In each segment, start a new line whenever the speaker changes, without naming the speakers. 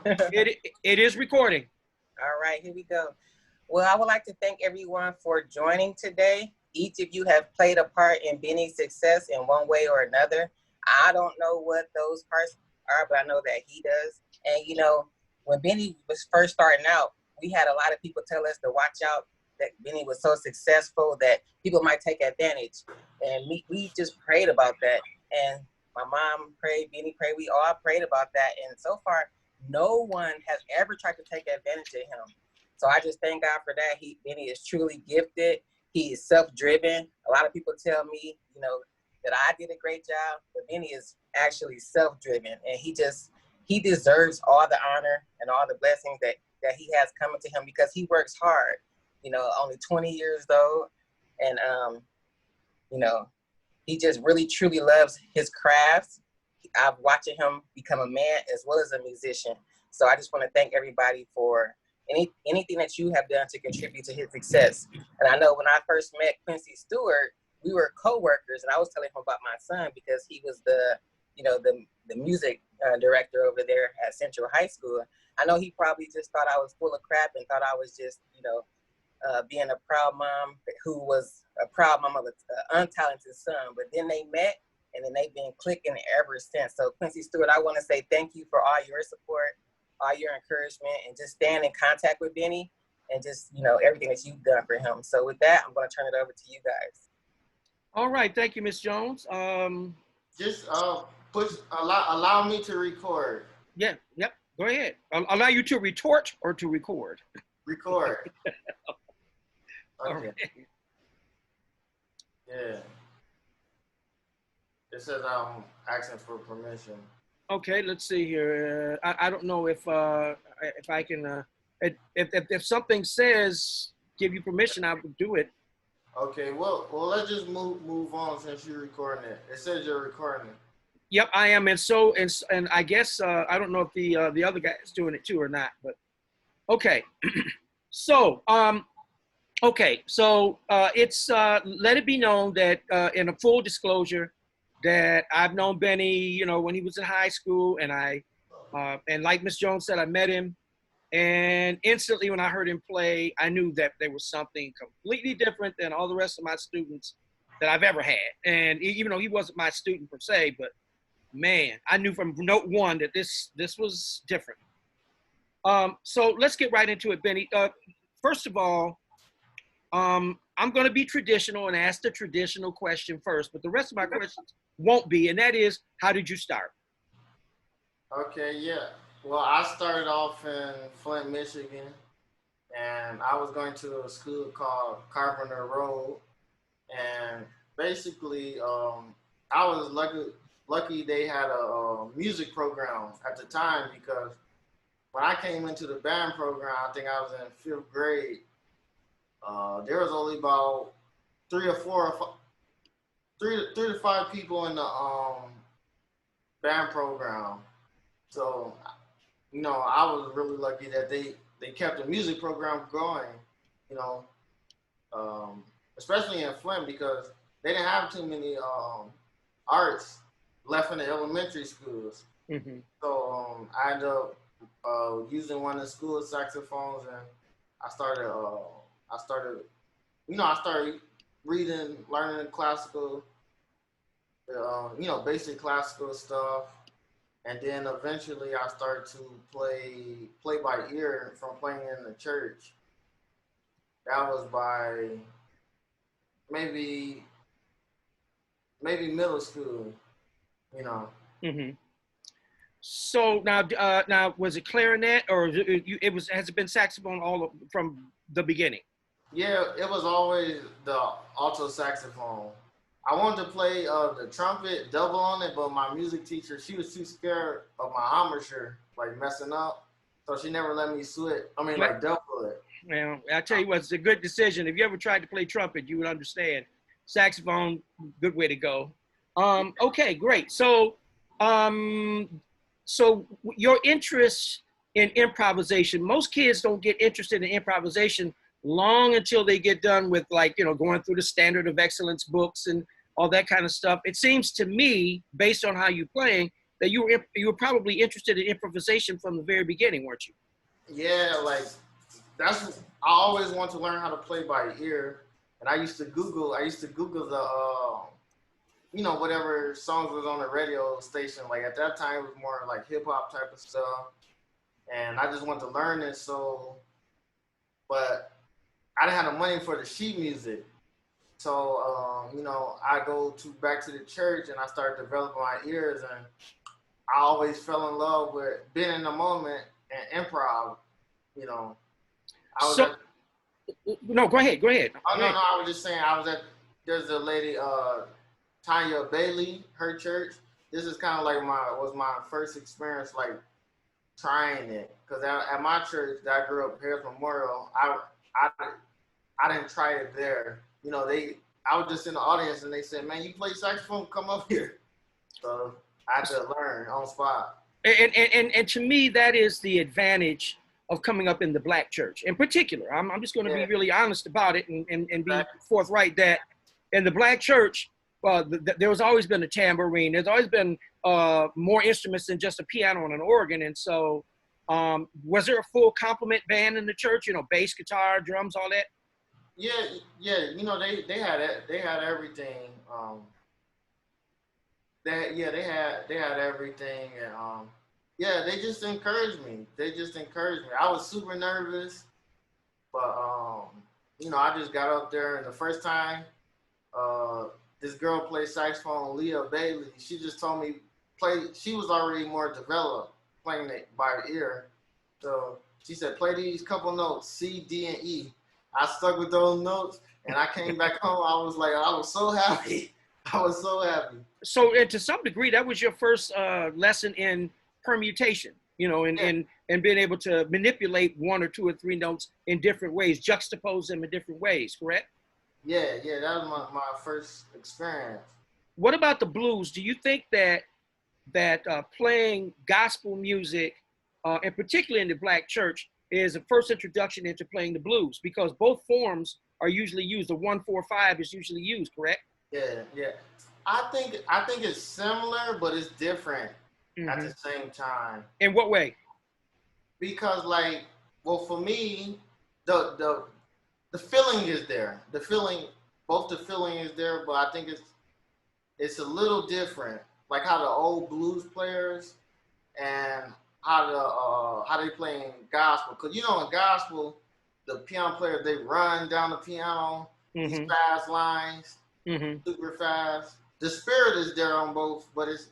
It is recording.
All right, here we go. Well, I would like to thank everyone for joining today. Each of you have played a part in Benny's success in one way or another. I don't know what those parts are, but I know that he does. And you know, when Benny was first starting out, we had a lot of people tell us to watch out that Benny was so successful that people might take advantage. And we just prayed about that. And my mom prayed, Benny prayed, we all prayed about that. And so far, no one has ever tried to take advantage of him. So I just thank God for that. Benny is truly gifted. He is self-driven. A lot of people tell me, you know, that I did a great job, but Benny is actually self-driven, and he deserves all the honor and all the blessings that he has coming to him because he works hard. You know, only 20 years old, and you know, he just really truly loves his crafts. I've watched him become a man as well as a musician. So I just want to thank everybody for anything that you have done to contribute to his success. And I know when I first met Quincy Stewart, we were co-workers, and I was telling him about my son because he was the music director over there at Central High School. I know he probably just thought I was full of crap and thought I was just, being a proud mom who was a proud mom of an untalented son. But then they met, and then they've been clicking ever since. So Quincy Stewart, I want to say thank you for all your support, all your encouragement, and just staying in contact with Benny and just, everything that you've done for him. So with that, I'm going to turn it over to you guys.
All right, thank you, Ms. Jones.
Just allow me to record.
Yeah, yep, go ahead. I'll allow you to retort or to record.
Record. Okay.
All right.
Yeah. It says I'm asking for permission.
Okay, let's see here. I don't know if I can. If something says give you permission, I would do it.
Okay, well, let's just move on since you're recording it. It says you're recording it.
Yep, I am, and I guess I don't know if the other guy is doing it too or not, but okay. So it's let it be known that in a full disclosure that I've known Benny, when he was in high school, and and like Ms. Jones said, I met him. And instantly when I heard him play, I knew that there was something completely different than all the rest of my students that I've ever had. And even though he wasn't my student per se, but man, I knew from note one that this was different. So let's get right into it, Benny. First of all, I'm going to be traditional and ask the traditional question first, but the rest of my questions won't be, and that is, how did you start?
Okay, yeah. Well, I started off in Flint, Michigan, and I was going to a school called Carpenter Road. And basically, I was lucky they had a music program at the time, because when I came into the band program, I think I was in 5th grade. There was only about 3 to 5 people in the band program. So, I was really lucky that they kept the music program going, especially in Flint, because they didn't have too many arts left in the elementary schools.
Mm-hmm.
So I ended up using one of the school saxophones, and I started reading, learning classical, basic classical stuff. And then eventually I started to play by ear from playing in the church. That was by maybe middle school,
Mm-hmm. So now was it clarinet, or has it been saxophone from the beginning?
Yeah, it was always the alto saxophone. I wanted to play the trumpet double on it, but my music teacher, she was too scared of my embouchure messing up, so she never let me double it.
Well, I tell you what, it's a good decision. If you ever tried to play trumpet, you would understand. Saxophone, good way to go. Okay, great. So, so your interest in improvisation, most kids don't get interested in improvisation long until they get done with going through the Standard of Excellence books and all that kind of stuff. It seems to me, based on how you're playing, that you were probably interested in improvisation from the very beginning, weren't you?
Yeah, like I always want to learn how to play by ear, and I used to Google the whatever songs was on the radio station. Like at that time, it was more like hip hop type of stuff, and I just wanted to learn it. So, but I didn't have the money for the sheet music. So, I go back to the church and I started developing my ears, and I always fell in love with being in the moment and improv. You know, I was
So, no, go ahead.
Oh no, I was just saying there's a lady, Tanya Bailey, her church. This is kind of like my first experience like trying it, because at my church that I grew up, Harris Memorial, I didn't try it there. I was just in the audience and they said, "Man, you play saxophone? Come up here." So I had to learn on spot.
And to me, that is the advantage of coming up in the Black church in particular. I'm just going to be really honest about it and be forthright that in the Black church, there has always been a tambourine. There's always been more instruments than just a piano and an organ. And so was there a full complement band in the church, bass, guitar, drums, all that?
Yeah. They had it. They had everything. They had everything, and they just encouraged me. I was super nervous, but I just got up there, and the first time, this girl played saxophone, Leah Bailey. She just told me play. She was already more developed playing it by ear, so she said play these couple notes, C, D, and E. I stuck with those notes, and I came back home. I was so happy. I was so happy.
So, and to some degree, that was your first lesson in permutation, and being able to manipulate one or two or three notes in different ways, juxtapose them in different ways, correct?
Yeah, that was my first experience.
What about the blues? Do you think that playing gospel music, and particularly in the Black church, is a first introduction into playing the blues? Because both forms are usually used. The 1-4-5 is usually used, correct?
Yeah. I think it's similar, but it's different at the same time.
In what way?
Because for me, the feeling is there. The feeling is there, but I think it's a little different. Like how the old blues players and how they play in gospel. Because in gospel, the piano players, they run down the piano, these fast lines, super fast. The spirit is there on both, but it's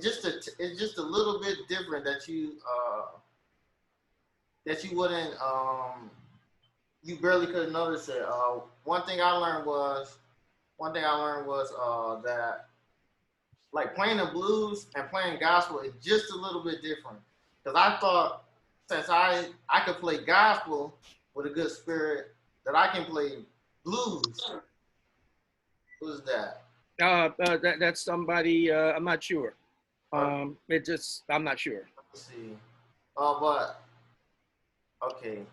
just a little bit different that you wouldn't you barely could notice it. One thing I learned was that like playing the blues and playing gospel is just a little bit different. Because I thought since I could play gospel with a good spirit, that I can play blues. Who's that?
That's somebody, I'm not sure. I'm not sure.
Let's see. But okay.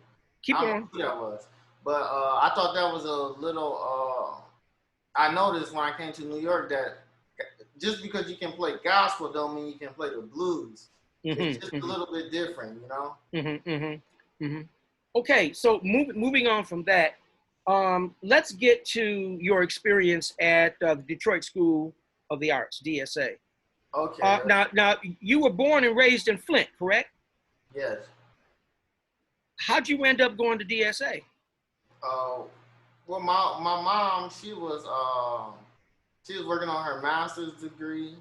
Keep
I don't
on.
know who that was. But I thought that was a little. I noticed when I came to New York that just because you can play gospel don't mean you can play the blues. It's just a little bit different,
Okay, so moving on from that, let's get to your experience at the Detroit School of the Arts, DSA.
Okay.
Now, you were born and raised in Flint, correct?
Yes.
How'd you end up going to DSA?
Well, my mom, she was working on her master's degree,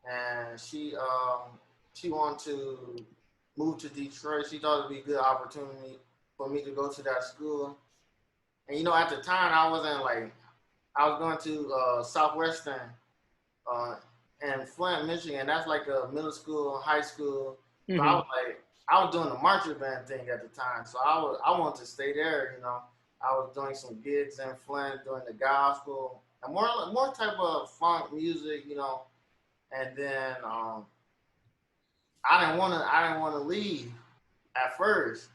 and she wanted to move to Detroit. She thought it'd be a good opportunity for me to go to that school. And at the time, I was going to Southwestern in Flint, Michigan. That's like a middle school, high school. So I was doing the marching band thing at the time. So I wanted to stay there, I was doing some gigs in Flint, doing the gospel, and more type of funk music, And then I didn't want to leave at first,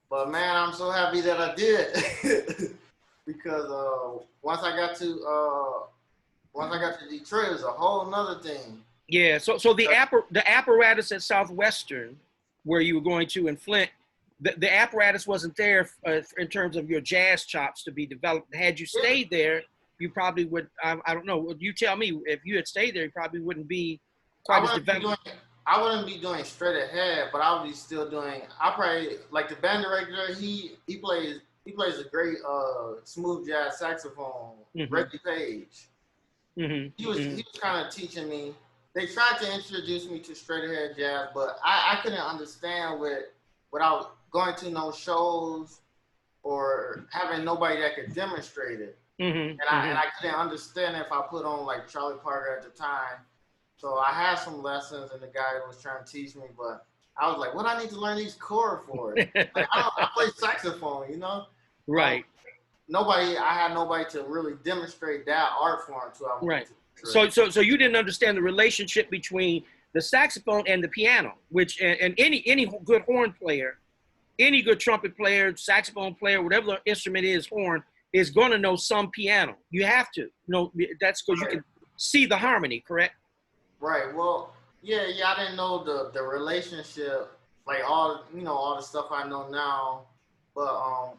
but man, I'm so happy that I did because once I got to Detroit, it was a whole nother thing.
Yeah. So the apparatus at Southwestern, where you were going to in Flint, the apparatus wasn't there in terms of your jazz chops to be developed. Had you stayed there, you probably would. I don't know. You tell me. If you had stayed there, you probably wouldn't be quite as developed.
I wouldn't be doing straight ahead, but I would be still doing. I probably like the band director. He plays a great smooth jazz saxophone. Reggie Page. He was kind of teaching me. They tried to introduce me to straight ahead jazz, but I couldn't understand without going to no shows or having nobody that could demonstrate it. And I couldn't understand if I put on like Charlie Parker at the time. So I had some lessons, and the guy was trying to teach me, but I was like, "What I need to learn these chords for?" Like, I play saxophone, you know.
Right.
I had nobody to really demonstrate that art form to.
Right. So you didn't understand the relationship between the saxophone and the piano, which and any good horn player, any good trumpet player, saxophone player, whatever the instrument is, horn is going to know some piano. You have to. That's because you can see the harmony, correct?
Right. Well, yeah. I didn't know the relationship, like all the stuff I know now, but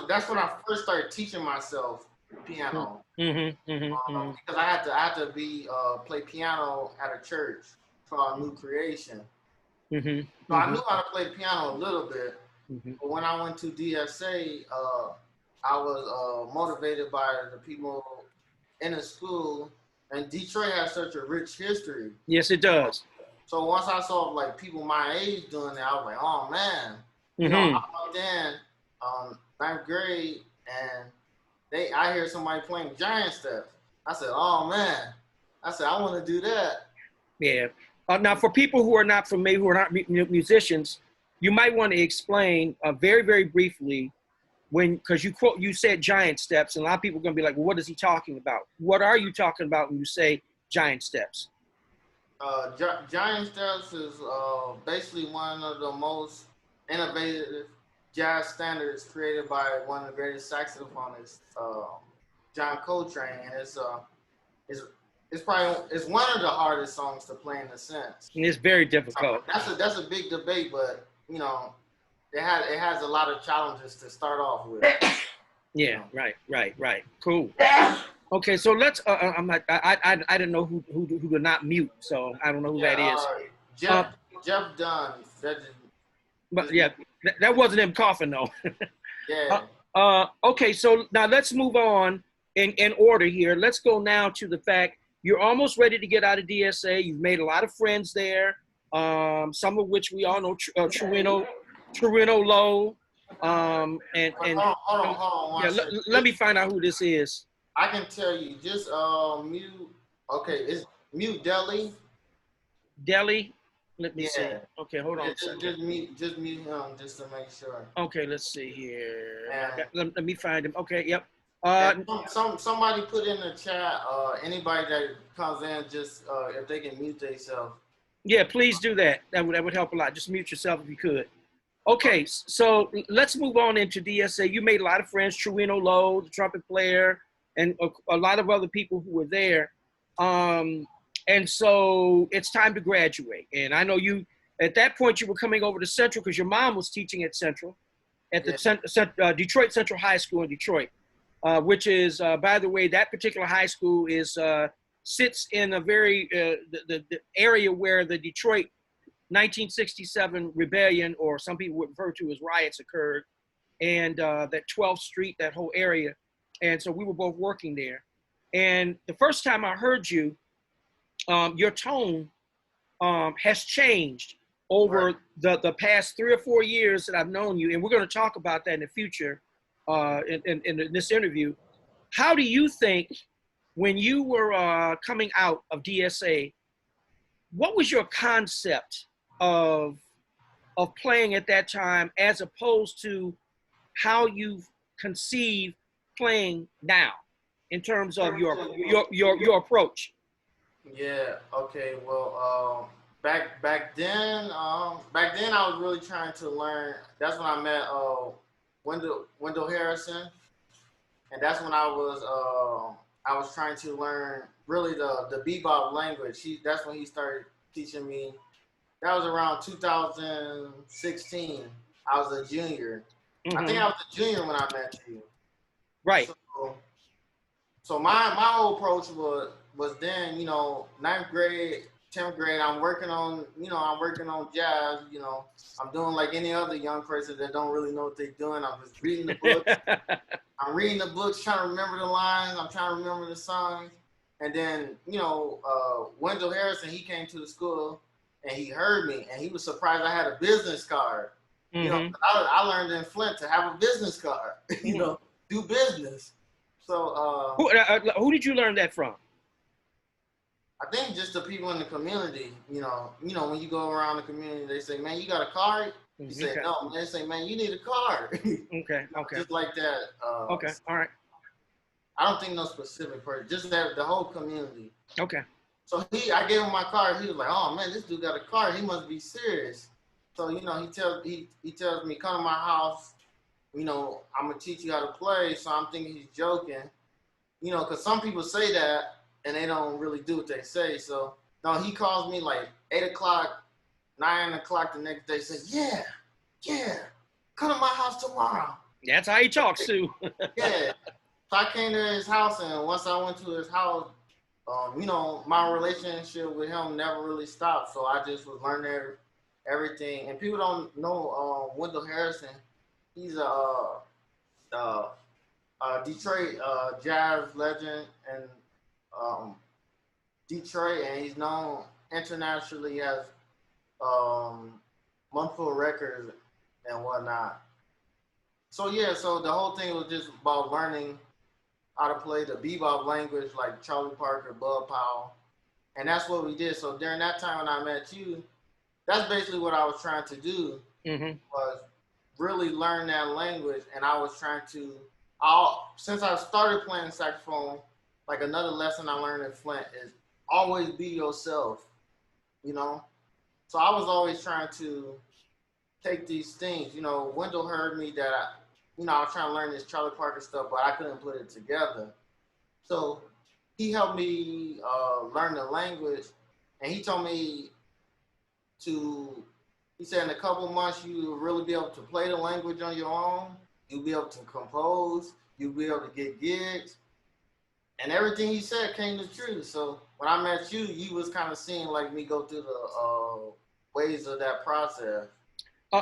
that's when I first started teaching myself piano. Because I had to play piano at a church called New Creation. So I knew how to play the piano a little bit, but when I went to DSA, I was motivated by the people in the school. And Detroit has such a rich history.
Yes, it does.
So once I saw like people my age doing that, I was like, oh man. I walked in 9th grade and I hear somebody playing giant steps. I said, oh man. I said, I want to do that.
Yeah. Now for people who are not familiar, who are not musicians, you might want to explain very, very briefly because you said giant steps, and a lot of people are going to be like, well, what is he talking about? What are you talking about when you say giant steps?
Giant steps is basically one of the most innovative jazz standards created by one of the greatest saxophonists, John Coltrane, and it's one of the hardest songs to play in a sense.
And it's very difficult.
That's a big debate, but it has a lot of challenges to start off with.
Yeah, right. Cool. Okay, so let's. I didn't know who to not mute, so I don't know who that is.
Jeff Dunn.
But yeah, that wasn't him coughing though.
Yeah.
Okay, so now let's move on in order here. Let's go now to the fact you're almost ready to get out of DSA. You've made a lot of friends there, some of which we all know. Trevino Lowe, and
hold on.
Let me find out who this is.
I can tell you, just mute. Okay, it's mute Deli.
Deli, let me see. Okay, hold on.
Just mute him just to make sure.
Okay, let's see here. Let me find him. Okay, yep.
Somebody put in the chat. Anybody that comes in, just if they can mute themselves.
Yeah, please do that. That would help a lot. Just mute yourself if you could. Okay, so let's move on into DSA. You made a lot of friends, Trevino Lowe, the trumpet player, and a lot of other people who were there. And so it's time to graduate. And I know you, at that point, you were coming over to Central because your mom was teaching at Central, at the Detroit Central High School in Detroit, which is, by the way, that particular high school sits in a very, the area where the Detroit 1967 rebellion, or some people would refer to as riots, occurred, and that 12th Street, that whole area. And so we were both working there. And the first time I heard you, your tone has changed over the past 3 or 4 years that I've known you. And we're going to talk about that in the future in this interview. How do you think, when you were coming out of DSA, what was your concept of playing at that time, as opposed to how you conceive playing now, in terms of your approach?
Yeah. Okay. Well, back then I was really trying to learn. That's when I met Wendell Harrison, and that's when I was I was trying to learn really the bebop language. That's when he started teaching me. That was around 2016. I was a junior. I think I was a junior when I met you.
Right.
So my whole approach was then, you know, ninth grade, 10th grade, I'm working on jazz, you know. I'm doing like any other young person that don't really know what they're doing. I'm just reading the books. I'm reading the books, trying to remember the lines. I'm trying to remember the songs. And then, you know, Wendell Harrison, he came to the school and he heard me and he was surprised I had a business card. You know, I learned in Flint to have a business card, you know, do business. So
who did you learn that from?
I think just the people in the community, you know, when you go around the community, they say, man, you got a card? You say, no. They say, man, you need a card.
Okay.
Just like that.
Okay. All right.
I don't think no specific person, just that the whole community.
Okay.
So I gave him my card. He was like, oh man, this dude got a card. He must be serious. So, you know, he tells me, come to my house. You know, I'm gonna teach you how to play. So I'm thinking he's joking. You know, because some people say that and they don't really do what they say. So no, he calls me like 8 o'clock, 9 o'clock the next day. Says, yeah, come to my house tomorrow.
That's how he talks too.
Yeah. So I came to his house, and once I went to his house, you know, my relationship with him never really stopped. So I just was learning everything. And people don't know Wendell Harrison. He's a Detroit jazz legend and Detroit, and he's known internationally as Untitled Records and whatnot. So yeah, so the whole thing was just about learning how to play the bebop language like Charlie Parker, Bud Powell, and that's what we did. So during that time when I met you, that's basically what I was trying to do, was really learn that language. And I was trying to, since I started playing saxophone, like another lesson I learned in Flint is always be yourself, you know? So I was always trying to take these things, you know. Wendell heard me that, I was trying to learn this Charlie Parker stuff, but I couldn't put it together. So he helped me learn the language, and he told me he said in a couple months, you will really be able to play the language on your own. You'll be able to compose. You'll be able to get gigs. And everything he said came to true. So when I met you, you was kind of seeing like me go through the ways of that process.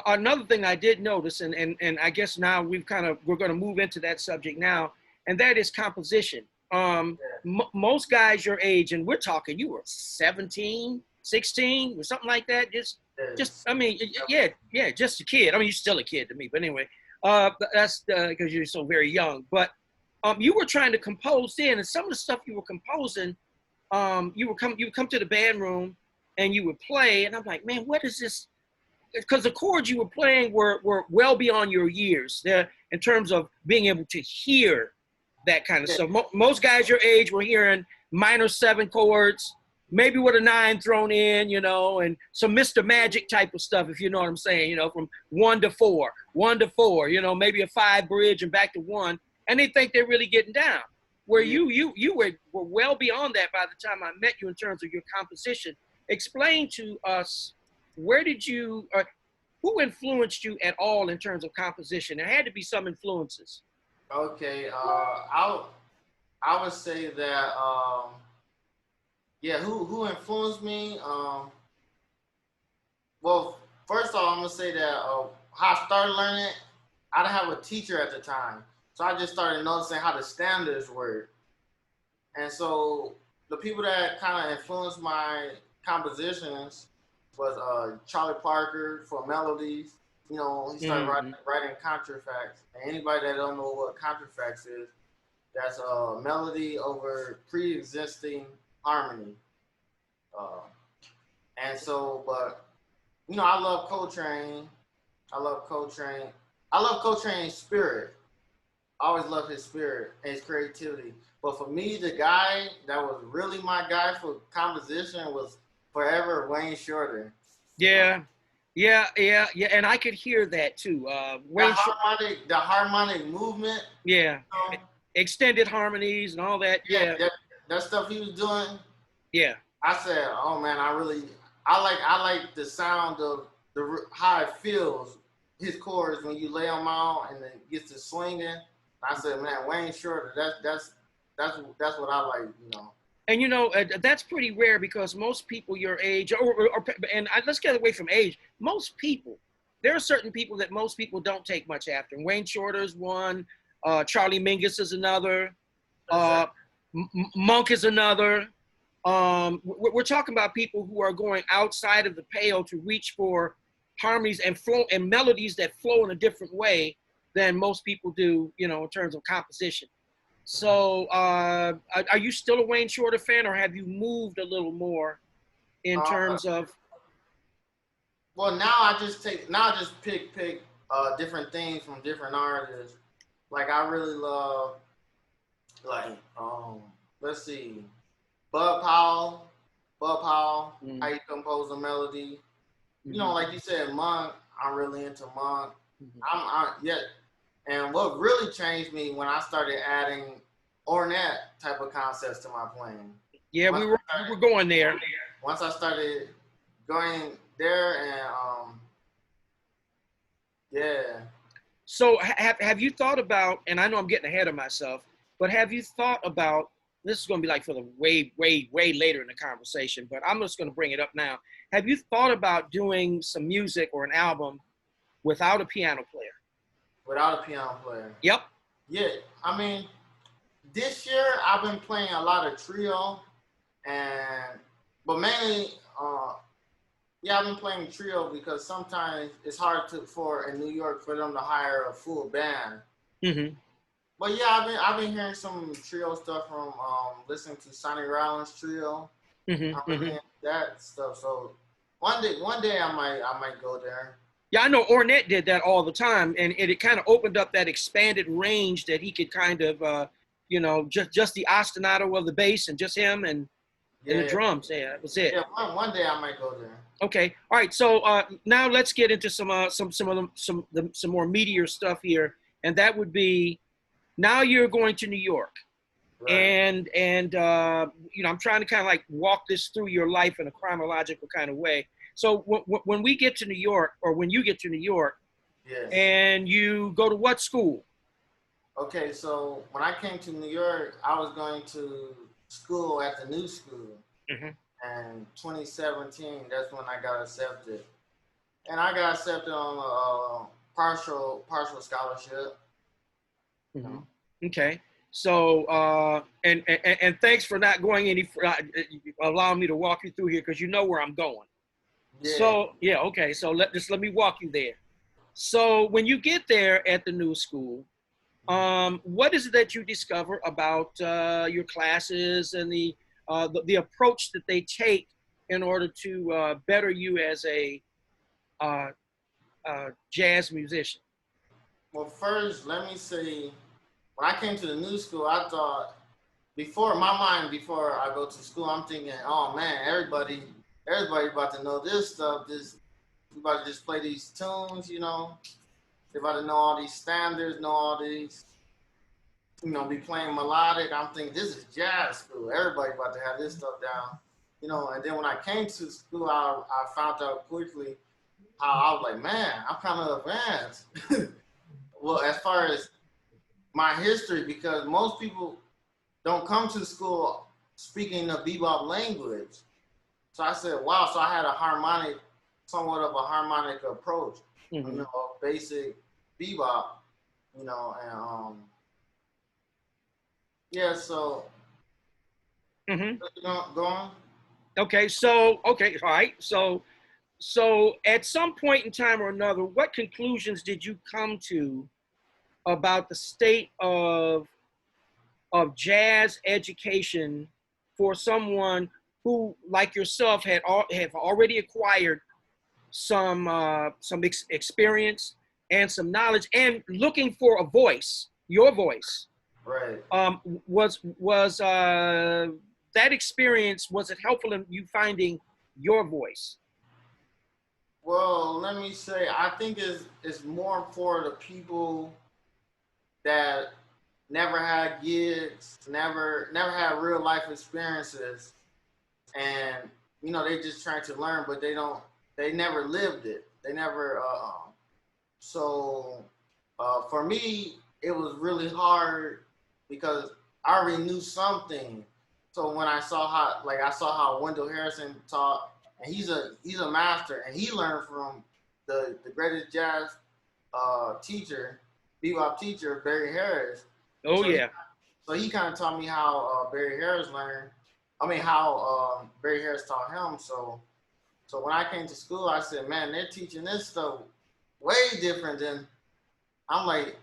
Another thing I did notice, and I guess now we're going to move into that subject now, and that is composition. Most guys your age, and we're talking, you were 17, 16, or something like that. Just a kid. I mean, you're still a kid to me, but anyway, that's because you're so very young. But you were trying to compose then, and some of the stuff you were composing, you would come to the band room and you would play, and I'm like, man, what is this? Because the chords you were playing were well beyond your years in terms of being able to hear that kind of stuff. Most guys your age were hearing minor 7 chords, maybe with a 9 thrown in, you know, and some Mr. Magic type of stuff, if you know what I'm saying, you know, from 1 to 4, you know, maybe a 5 bridge and back to 1, and they think they're really getting down. Where you were well beyond that by the time I met you in terms of your composition. Explain to us, where did you, who influenced you at all in terms of composition? There had to be some influences.
Okay, I would say that, who influenced me? Well, first off, I'm gonna say that how I started learning it, I didn't have a teacher at the time. So I just started noticing how the standards work. And so the people that kind of influenced my compositions was Charlie Parker for melodies. You know, he started writing contrafacts. And anybody that don't know what contrafacts is, that's a melody over pre-existing harmony. But, you know, I love Coltrane. I love Coltrane's spirit. I always loved his spirit and his creativity. But for me, the guy that was really my guy for composition was forever Wayne Shorter.
Yeah. And I could hear that too.
The harmonic movement.
Yeah.
You know,
extended harmonies and all that. Yeah.
That stuff he was doing.
Yeah.
I said, oh man, I like the sound of how it feels. His chords when you lay them out and it gets to swinging. I said, man, Wayne Shorter, that's what I like, you know.
And you know, that's pretty rare because most people your age, let's get away from age. Most people, there are certain people that most people don't take much after. Wayne Shorter's one, Charlie Mingus is another, Monk is another. We're talking about people who are going outside of the pale to reach for harmonies and flow and melodies that flow in a different way than most people do, you know, in terms of composition. So are you still a Wayne Shorter fan, or have you moved a little more in terms of?
Well, now I just pick different things from different artists. Like I really love, like let's see, Bud Powell, how you compose a melody. You know, like you said, Monk. I'm really into Monk. And what really changed me when I started adding Ornette type of concepts to my playing.
Yeah, we were going there.
Once I started going there, and yeah.
So have you thought about? And I know I'm getting ahead of myself, but have you thought about? This is going to be like for the way later in the conversation, but I'm just going to bring it up now. Have you thought about doing some music or an album without a piano player?
Without a piano player?
Yep.
Yeah, I mean, this year I've been playing a lot of trio, but mainly, I've been playing trio because sometimes it's hard for in New York for them to hire a full band. Mm-hmm. But yeah, I've been hearing some trio stuff from listening to Sonny Rollins trio. Mm-hmm. That stuff. So one day I might go there.
Yeah, I know Ornette did that all the time, and it kind of opened up that expanded range that he could kind of, you know, just the ostinato of the bass and just him and the drums. Yeah, that was it.
Yeah, one day I might go there.
Okay, all right. So now let's get into some more meatier stuff here, and that would be now you're going to New York, right. and you know, I'm trying to kind of like walk this through your life in a chronological kind of way. So when we get to New York, or when you get to New York, yes. And you go to what school?
Okay, so when I came to New York, I was going to school at the new school. Mm-hmm. And 2017, that's when I got accepted. And I got accepted on a partial scholarship.
Mm-hmm. Okay. So, and thanks for not going allowing me to walk you through here, because you know where I'm going. Yeah. So, yeah, okay. So let me walk you there. So when you get there at the new school, what is it that you discover about your classes and the approach that they take in order to better you as a jazz musician?
Well, first, let me say, when I came to the new school, I thought, before I go to school, I'm thinking, oh man, everybody about to know this stuff. We about to just play these tunes, you know. They about to know all these standards, know all these, you know, be playing melodic. I'm thinking, this is jazz school. Everybody about to have this stuff down, you know. And then when I came to school, I found out quickly how I was like, man, I'm kind of advanced. Well, as far as my history, because most people don't come to school speaking the bebop language. So I said, wow, so I had somewhat of a harmonic approach, mm-hmm. You know, basic bebop, you know, and yeah, so mm-hmm. Go on.
Okay, all right. So at some point in time or another, what conclusions did you come to about the state of jazz education for someone who, like yourself, have already acquired some experience and some knowledge, and looking for a voice, your voice?
Right.
Was that experience, was it helpful in you finding your voice?
Well, let me say, I think it's more for the people that never had gigs, never had real life experiences, and they just trying to learn, but they never lived it. They never. So for me, it was really hard because I already knew something. So when I saw how Wendell Harrison taught, and he's a master, and he learned from the greatest jazz teacher, bebop teacher, Barry Harris.
Oh
So
yeah.
he kind of taught me how Barry Harris learned. I mean, how Barry Harris taught him. So when I came to school, I said, man, they're teaching this stuff way different than. I'm like,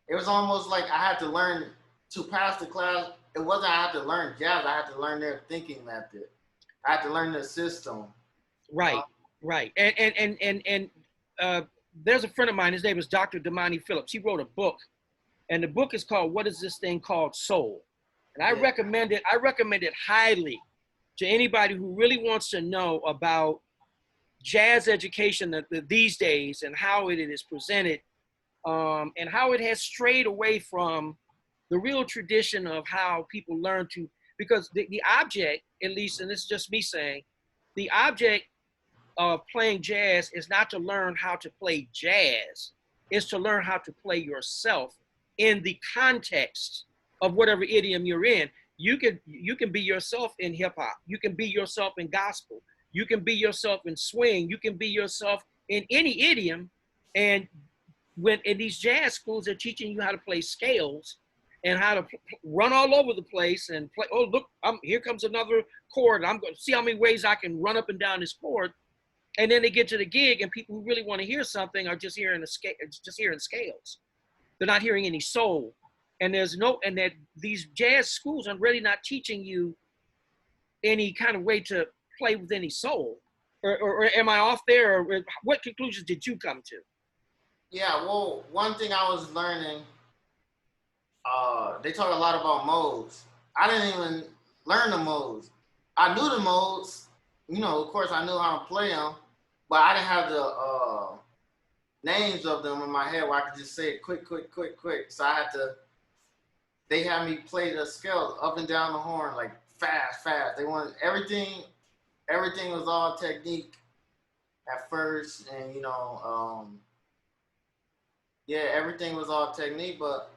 it was almost like I had to learn to pass the class. It wasn't I had to learn jazz. I had to learn their thinking method. I had to learn their system.
Right, right. And there's a friend of mine. His name is Dr. Damani Phillips. He wrote a book, and the book is called "What Is This Thing Called Soul?" And I recommend it. I recommend it highly to anybody who really wants to know about jazz education these days and how it is presented, and how it has strayed away from the real tradition of how people learn to. Because the object, at least, and this is just me saying, the object of playing jazz is not to learn how to play jazz. It's to learn how to play yourself in the context of whatever idiom you're in. You can be yourself in hip hop. You can be yourself in gospel. You can be yourself in swing. You can be yourself in any idiom. And when in these jazz schools, they're teaching you how to play scales and how to run all over the place and play. Oh, look, here comes another chord. I'm going to see how many ways I can run up and down this chord. And then they get to the gig, and people who really want to hear something are just hearing scales. They're not hearing any soul. And that these jazz schools are really not teaching you any kind of way to play with any soul. Or am I off there? Or what conclusions did you come to?
Yeah, well, one thing I was learning, they talk a lot about modes. I didn't even learn the modes. I knew the modes. Of course, I knew how to play them, but I didn't have the names of them in my head where I could just say it quick. So they had me play the scales up and down the horn, like fast. They wanted everything was all technique at first, and everything was all technique. But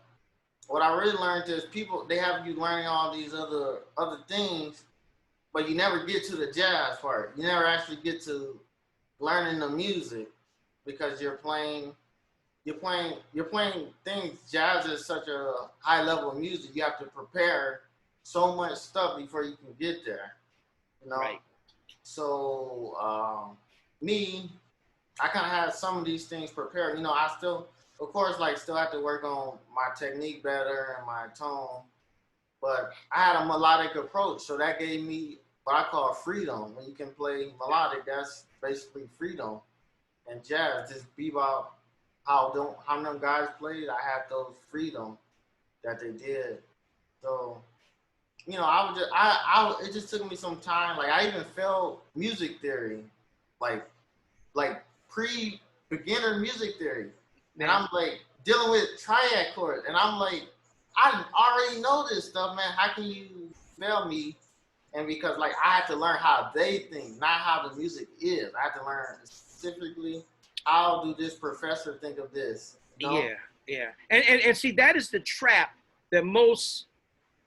what I really learned is they have you learning all these other things, but you never get to the jazz part. You never actually get to learning the music because you're playing things. Jazz is such a high level of music. You have to prepare so much stuff before you can get there.
Right.
So I kind of had some of these things prepared. I still, of course, still have to work on my technique better and my tone. But I had a melodic approach, so that gave me what I call freedom. When you can play melodic, that's basically freedom. And jazz, this bebop, how them guys played, I had those freedom that they did. So, it just took me some time. Like I even failed music theory, like pre-beginner music theory. And I'm like dealing with triad chords. And I'm like, I already know this stuff, man. How can you fail me? And because I had to learn how they think, not how the music is. I had to learn specifically how do this professor think of this.
Yeah. And see, that is the trap that most,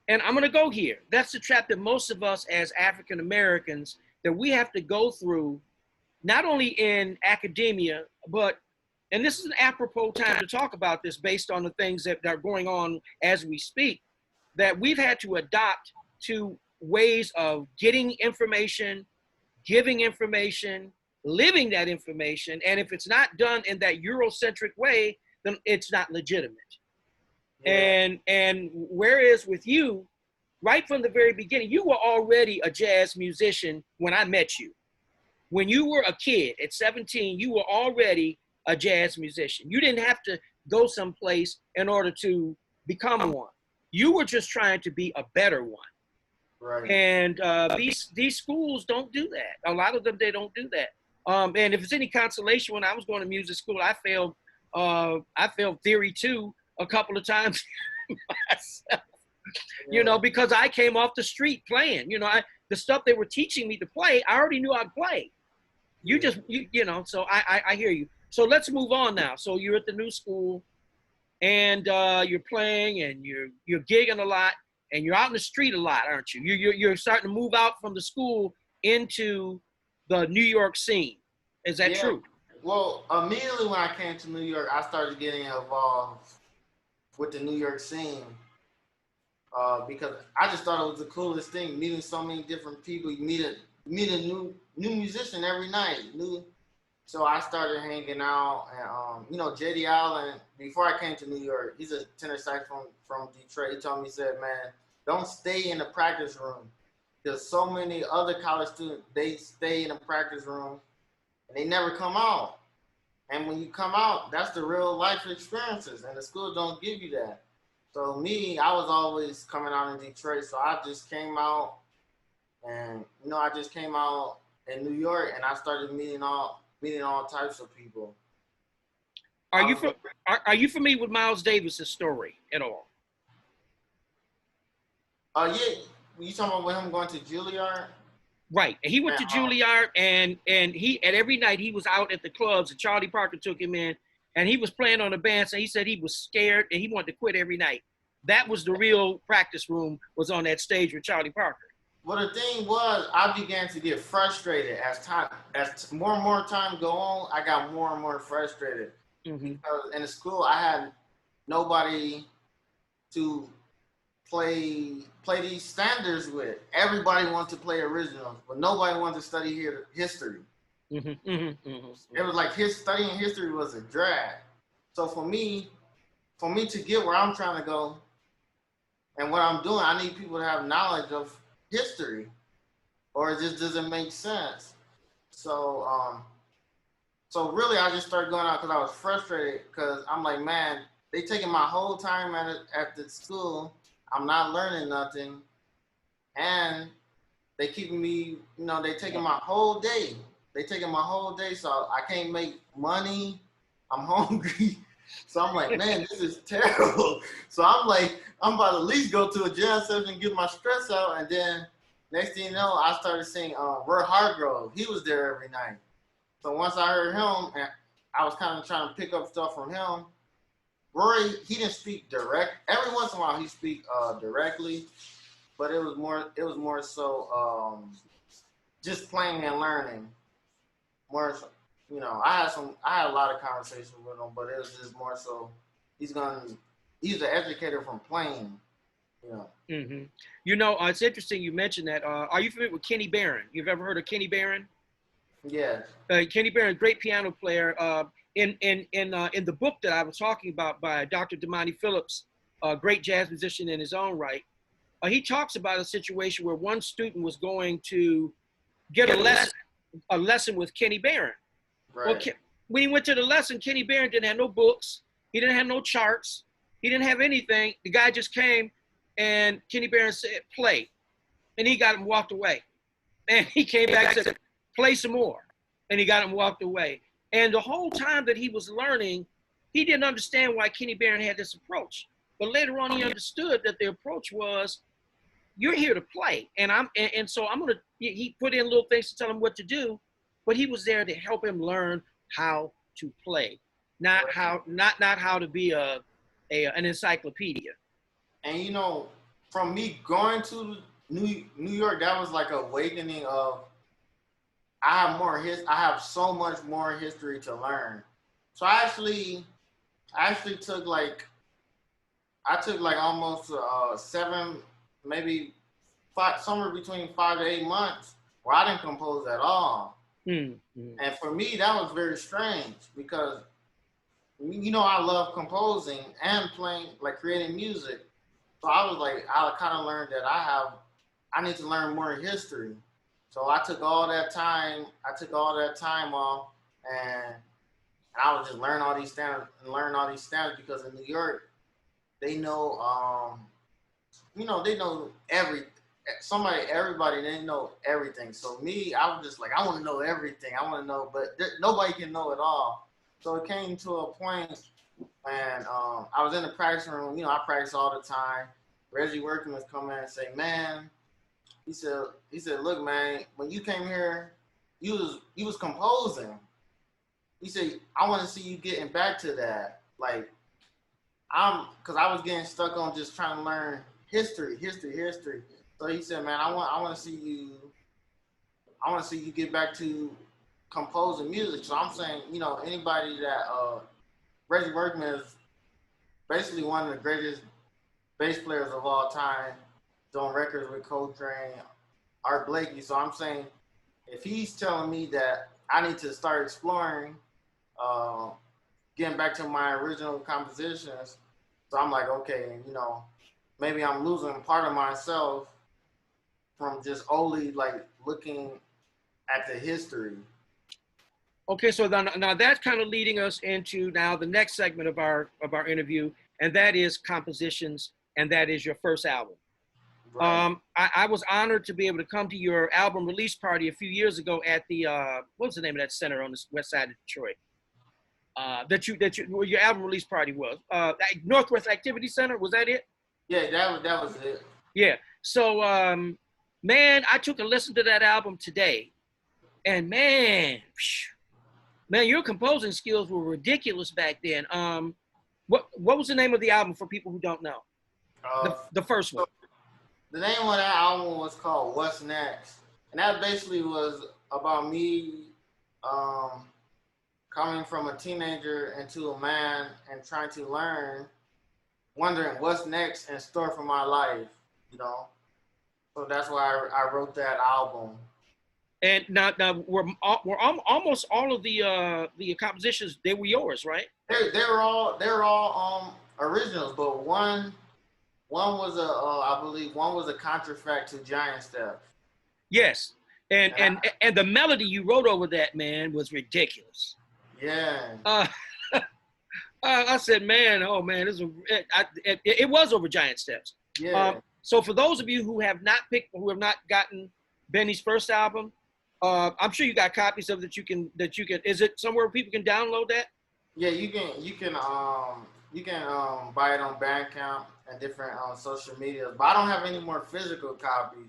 and I'm going to go here. That's the trap that most of us as African Americans, that we have to go through, not only in academia, but, and this is an apropos time to talk about this based on the things that are going on as we speak, that we've had to adopt to ways of getting information, giving information, living that information. And if it's not done in that Eurocentric way, then it's not legitimate. Yeah. And whereas with you, right from the very beginning, you were already a jazz musician when I met you. When you were a kid at 17, you were already a jazz musician. You didn't have to go someplace in order to become one. You were just trying to be a better one.
Right.
And these schools don't do that. A lot of them, they don't do that. And if it's any consolation, when I was going to music school, I failed Theory 2 a couple of times myself, you know, because I came off the street playing. You know, the stuff they were teaching me to play, I already knew how to play. You know, so I hear you. So let's move on now. So you're at the new school, and you're playing, and you're gigging a lot, and you're out in the street a lot, aren't you? You're starting to move out from the school into the New York scene. Is that true?
Well, immediately when I came to New York, I started getting involved with the New York scene because I just thought it was the coolest thing, meeting so many different people. You meet a new musician every night. So I started hanging out, and you know, JD Allen. Before I came to New York, he's a tenor saxophone from Detroit. He told me, he said, "Man, don't stay in the practice room, because so many other college students, they stay in the practice room and they never come out. And when you come out, that's the real life experiences, and the school don't give you that." So me, I was always coming out in Detroit, so I just came out, and you know, I just came out in New York, and I started meeting all types of people.
Are you familiar with Miles Davis's story at all?
Yeah, you talking about with him going to Juilliard?
Right. He went to Juilliard, and every night he was out at the clubs, and Charlie Parker took him in, and he was playing on the band, so he said he was scared and he wanted to quit every night. That was the real practice room, was on that stage with Charlie Parker.
Well, the thing was, I began to get frustrated as more and more time go on. I got more and more frustrated because in the school I had nobody to play these standards with. Everybody wanted to play originals, but nobody wanted to study history. It was like studying history was a drag. So for me to get where I'm trying to go and what I'm doing, I need people to have knowledge of history, or it just doesn't make sense. So so really I just started going out because I was frustrated, because I'm like, man, they taking my whole time at the school. I'm not learning nothing, and they keeping me, you know, they taking my whole day. So I can't make money. I'm hungry. So I'm like, man, this is terrible. So I'm like, I'm about to at least go to a jam session and get my stress out. And then next thing you know, I started seeing Roy Hargrove. He was there every night. So once I heard him, and I was kind of trying to pick up stuff from him. Roy, he didn't speak direct. Every once in a while he speak directly, but it was more so just playing and learning. More so, you know, I had a lot of conversations with him, but it was just more so he's an educator from playing, you know.
You know, it's interesting you mentioned that. Are you familiar with Kenny Barron? You've ever heard of Kenny Barron?
Yeah.
Kenny Barron, great piano player. In the book that I was talking about by Dr. Damani Phillips, a great jazz musician in his own right, he talks about a situation where one student was going to get a lesson with Kenny Barron.
Right.
Well, when he went to the lesson, Kenny Barron didn't have no books. He didn't have no charts. He didn't have anything. The guy just came, and Kenny Barron said, "Play." And he got him, walked away. And he came back and said, "Play some more." And he got him, walked away. And the whole time that he was learning, he didn't understand why Kenny Barron had this approach. But later on, he understood that the approach was, you're here to play. And so he put in little things to tell him what to do, but he was there to help him learn how to play, not how to be an encyclopedia.
And you know, from me going to New York, that was like an awakening of, I have so much more history to learn. So I actually took like almost 7, maybe 5, somewhere between 5 to 8 months where I didn't compose at all. And for me, that was very strange, because, you know, I love composing and playing, like creating music. So I was like, I kind of learned that I need to learn more history. So I took all that time off, and I would just learn all these standards, because in New York, they know, you know, they know everybody, they know everything. So me, I was just like, I want to know everything. I want to know, but nobody can know it all. So it came to a point And I was in the practice room. You know, I practice all the time. Reggie Workman was come in and say, man, he said, look, man, when you came here, you was composing. He said, I want to see you getting back to that. Like, because I was getting stuck on just trying to learn history. So he said, man, I want to see you get back to composing music. So I'm saying, you know, anybody that Reggie Workman is basically one of the greatest bass players of all time, doing records with Coltrane, Art Blakey. So I'm saying, if he's telling me that I need to start exploring, getting back to my original compositions, so I'm like, okay, you know, maybe I'm losing part of myself from just only like looking at the history.
Okay, so now that's kind of leading us into now the next segment of our interview, and that is compositions, and that is your first album. Right. I was honored to be able to come to your album release party a few years ago at the what was the name of that center on the west side of Detroit? Where your album release party was Northwest Activity Center, was that it?
Yeah, that was it.
Yeah. So man, I took a listen to that album today, and man, your composing skills were ridiculous back then. What was the name of the album for people who don't know? The first one.
The name of that album was called What's Next, and that basically was about me coming from a teenager into a man and trying to learn, wondering what's next in store for my life, you know. So that's why I wrote that album.
And now were almost all of the compositions, they were yours, right?
They were all originals, but one was I believe one was a contrafact to Giant Steps.
Yes, and the melody you wrote over that, man, was ridiculous.
Yeah.
I said, man, oh man, it was over Giant Steps.
Yeah.
So for those of you who have not gotten Benny's first album, I'm sure you got copies of that you can. Is it somewhere where people can download that?
Yeah, you can buy it on Bandcamp and different social media. But I don't have any more physical copies.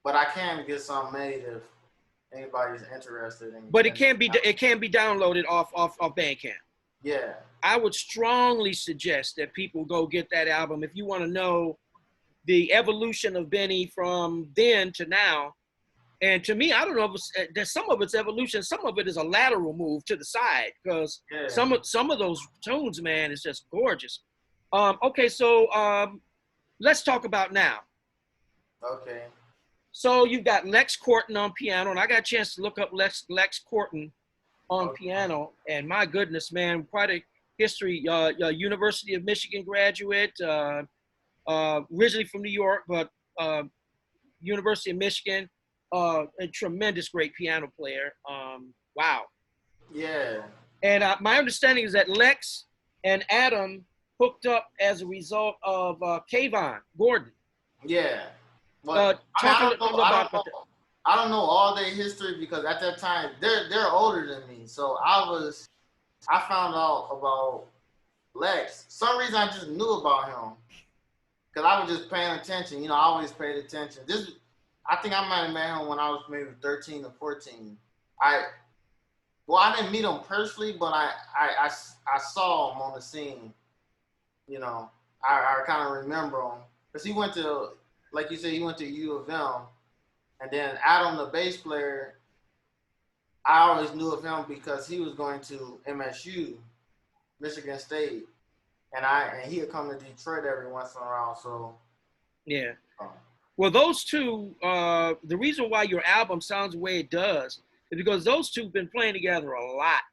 But I can get some made if anybody's interested in.
But it can be downloaded off Bandcamp.
Yeah. I
would strongly suggest that people go get that album if you want to know the evolution of Benny from then to now. And to me, I don't know if there's some of its evolution, some of it is a lateral move to the side, because some of those tunes, man, is just gorgeous. Okay, so let's talk about now.
Okay.
So you've got Lex Corton on piano, and I got a chance to look up Lex Corton on piano, and my goodness, man, quite a history. University of Michigan graduate, originally from New York, but University of Michigan. A tremendous, great piano player. Wow.
Yeah.
And my understanding is that Lex and Adam hooked up as a result of Kayvon Gordon.
Yeah. Well, I don't know all their history, because at that time they're older than me. So I found out about Lex. Some reason I just knew about him because I was just paying attention. You know, I always paid attention. I think I might have met him when I was maybe 13 or 14. I didn't meet him personally, but I saw him on the scene. You know, I kind of remember him because he went to, like you said, he went to U of M, and then Adam, the bass player, I always knew of him because he was going to MSU, Michigan State, and he would come to Detroit every once in a while. So
yeah. Well, those two, the reason why your album sounds the way it does is because those two have been playing together a lot.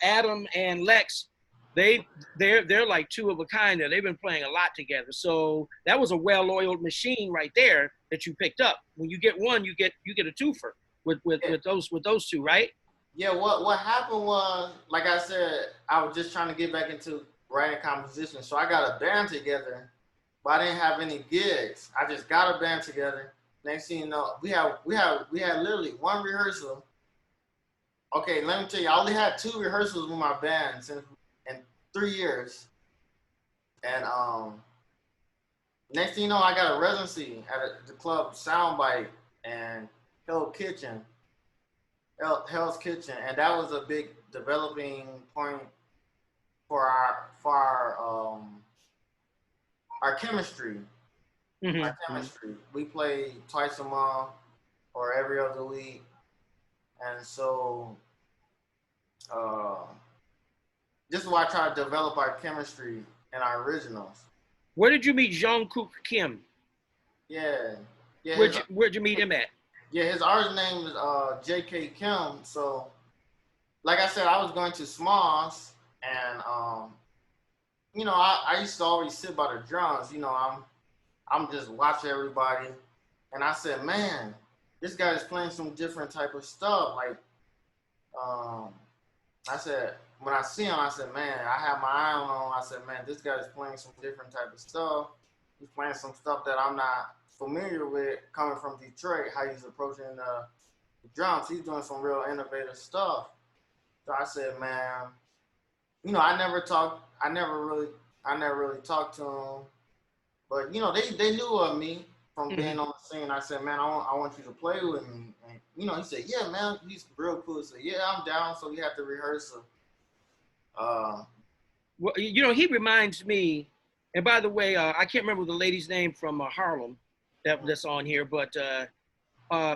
Adam and Lex, they're like two of a kind there. They've been playing a lot together. So that was a well-oiled machine right there that you picked up. When you get one, you get a twofer with those two, right?
Yeah. What happened was, like I said, I was just trying to get back into writing composition, so I got a band together. But I didn't have any gigs. I just got a band together. Next thing you know, we had literally one rehearsal, Okay, let me tell you, I only had 2 rehearsals with my band since in 3 years, and next thing you know, I got a residency at the club Soundbite and Hell Kitchen, Hell's Kitchen, and that was a big developing point for our chemistry.
Mm-hmm.
Our chemistry. We play twice a month or every other week, and so uh, this is why I try to develop our chemistry and our originals.
Where did you meet Jungkook Kim?
Yeah, yeah.
Where'd you meet him at?
Yeah, his artist name is J.K. Kim. So, like I said, I was going to Smalls, and I used to always sit by the drums. I'm just watching everybody, and I said, man, this guy is playing some different type of stuff. Like, I said, when I see him, I said, man, I have my eye on him. I said, man, this guy is playing some different type of stuff. He's playing some stuff that I'm not familiar with coming from Detroit, how he's approaching the drums. He's doing some real innovative stuff. So I said, man, I never really talked to him, but they knew of me from being on the scene. I said, man, I want you to play with me. And he said, yeah, man, he's real cool. So yeah, I'm down. So we have to rehearse.
Well, he reminds me. And by the way, I can't remember the lady's name from Harlem that's on here, but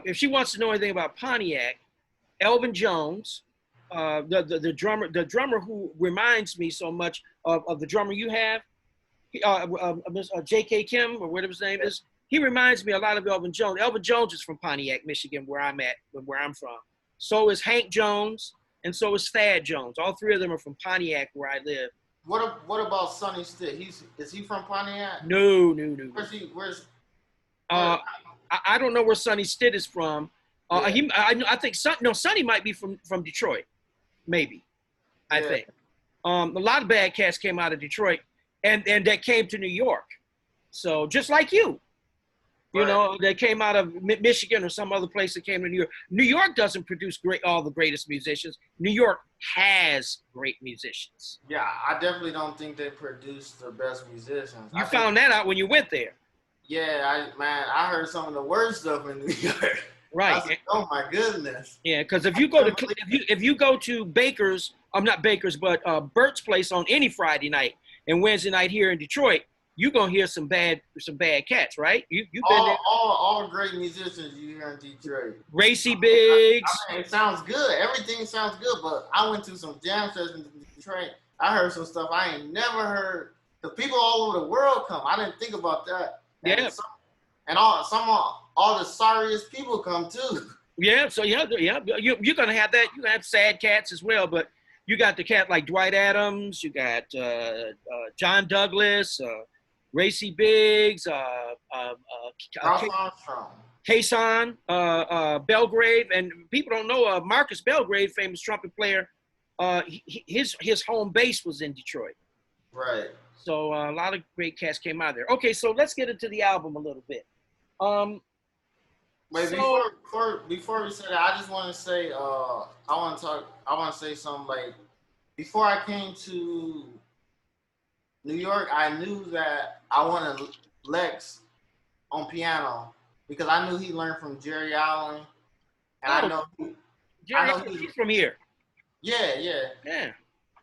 if she wants to know anything about Pontiac, Elvin Jones, the drummer who reminds me so much of the drummer you have, J.K. Kim, or whatever his name is, he reminds me a lot of Elvin Jones. Elvin Jones is from Pontiac, Michigan, where I'm from. So is Hank Jones, and so is Thad Jones. All 3 of them are from Pontiac, where I live.
What about Sonny Stitt? Is he from Pontiac?
No. I don't know where Sonny Stitt is from. I think Sonny might be from Detroit, maybe. Yeah. I think. A lot of bad cats came out of Detroit, and that came to New York. So just like you, they came out of Michigan or some other place that came to New York. New York doesn't produce all the greatest musicians. New York has great musicians.
Yeah, I definitely don't think they produce the best musicians.
You found that out when you went there.
Yeah, I heard some of the worst stuff in New York.
Right.
Said, oh my goodness.
Yeah, because if you go to Baker's, not Baker's, but Bert's place on any Friday night and Wednesday night here in Detroit, you're gonna hear some bad cats, right? You've been there.
All great musicians you hear in Detroit.
Racy Biggs.
It sounds good. Everything sounds good, but I went to some jam sessions in Detroit. I heard some stuff I ain't never heard. Because people all over the world come. I didn't think about that.
Yeah.
And all the sorriest people come too.
Yeah, so you're gonna have that. You have sad cats as well, but you got the cat like Dwight Adams. You got John Douglas, Racy Biggs, Kason, Belgrave, and people don't know Marcus Belgrave, famous trumpet player. His home base was in Detroit.
Right.
So a lot of great cats came out of there. Okay, so let's get into the album a little bit.
Wait, before we say that, I just want to say I want to say something. Like, before I came to New York, I knew that I wanted Lex on piano because I knew he learned from Jerry Allen, and I know
he's from here.
Yeah.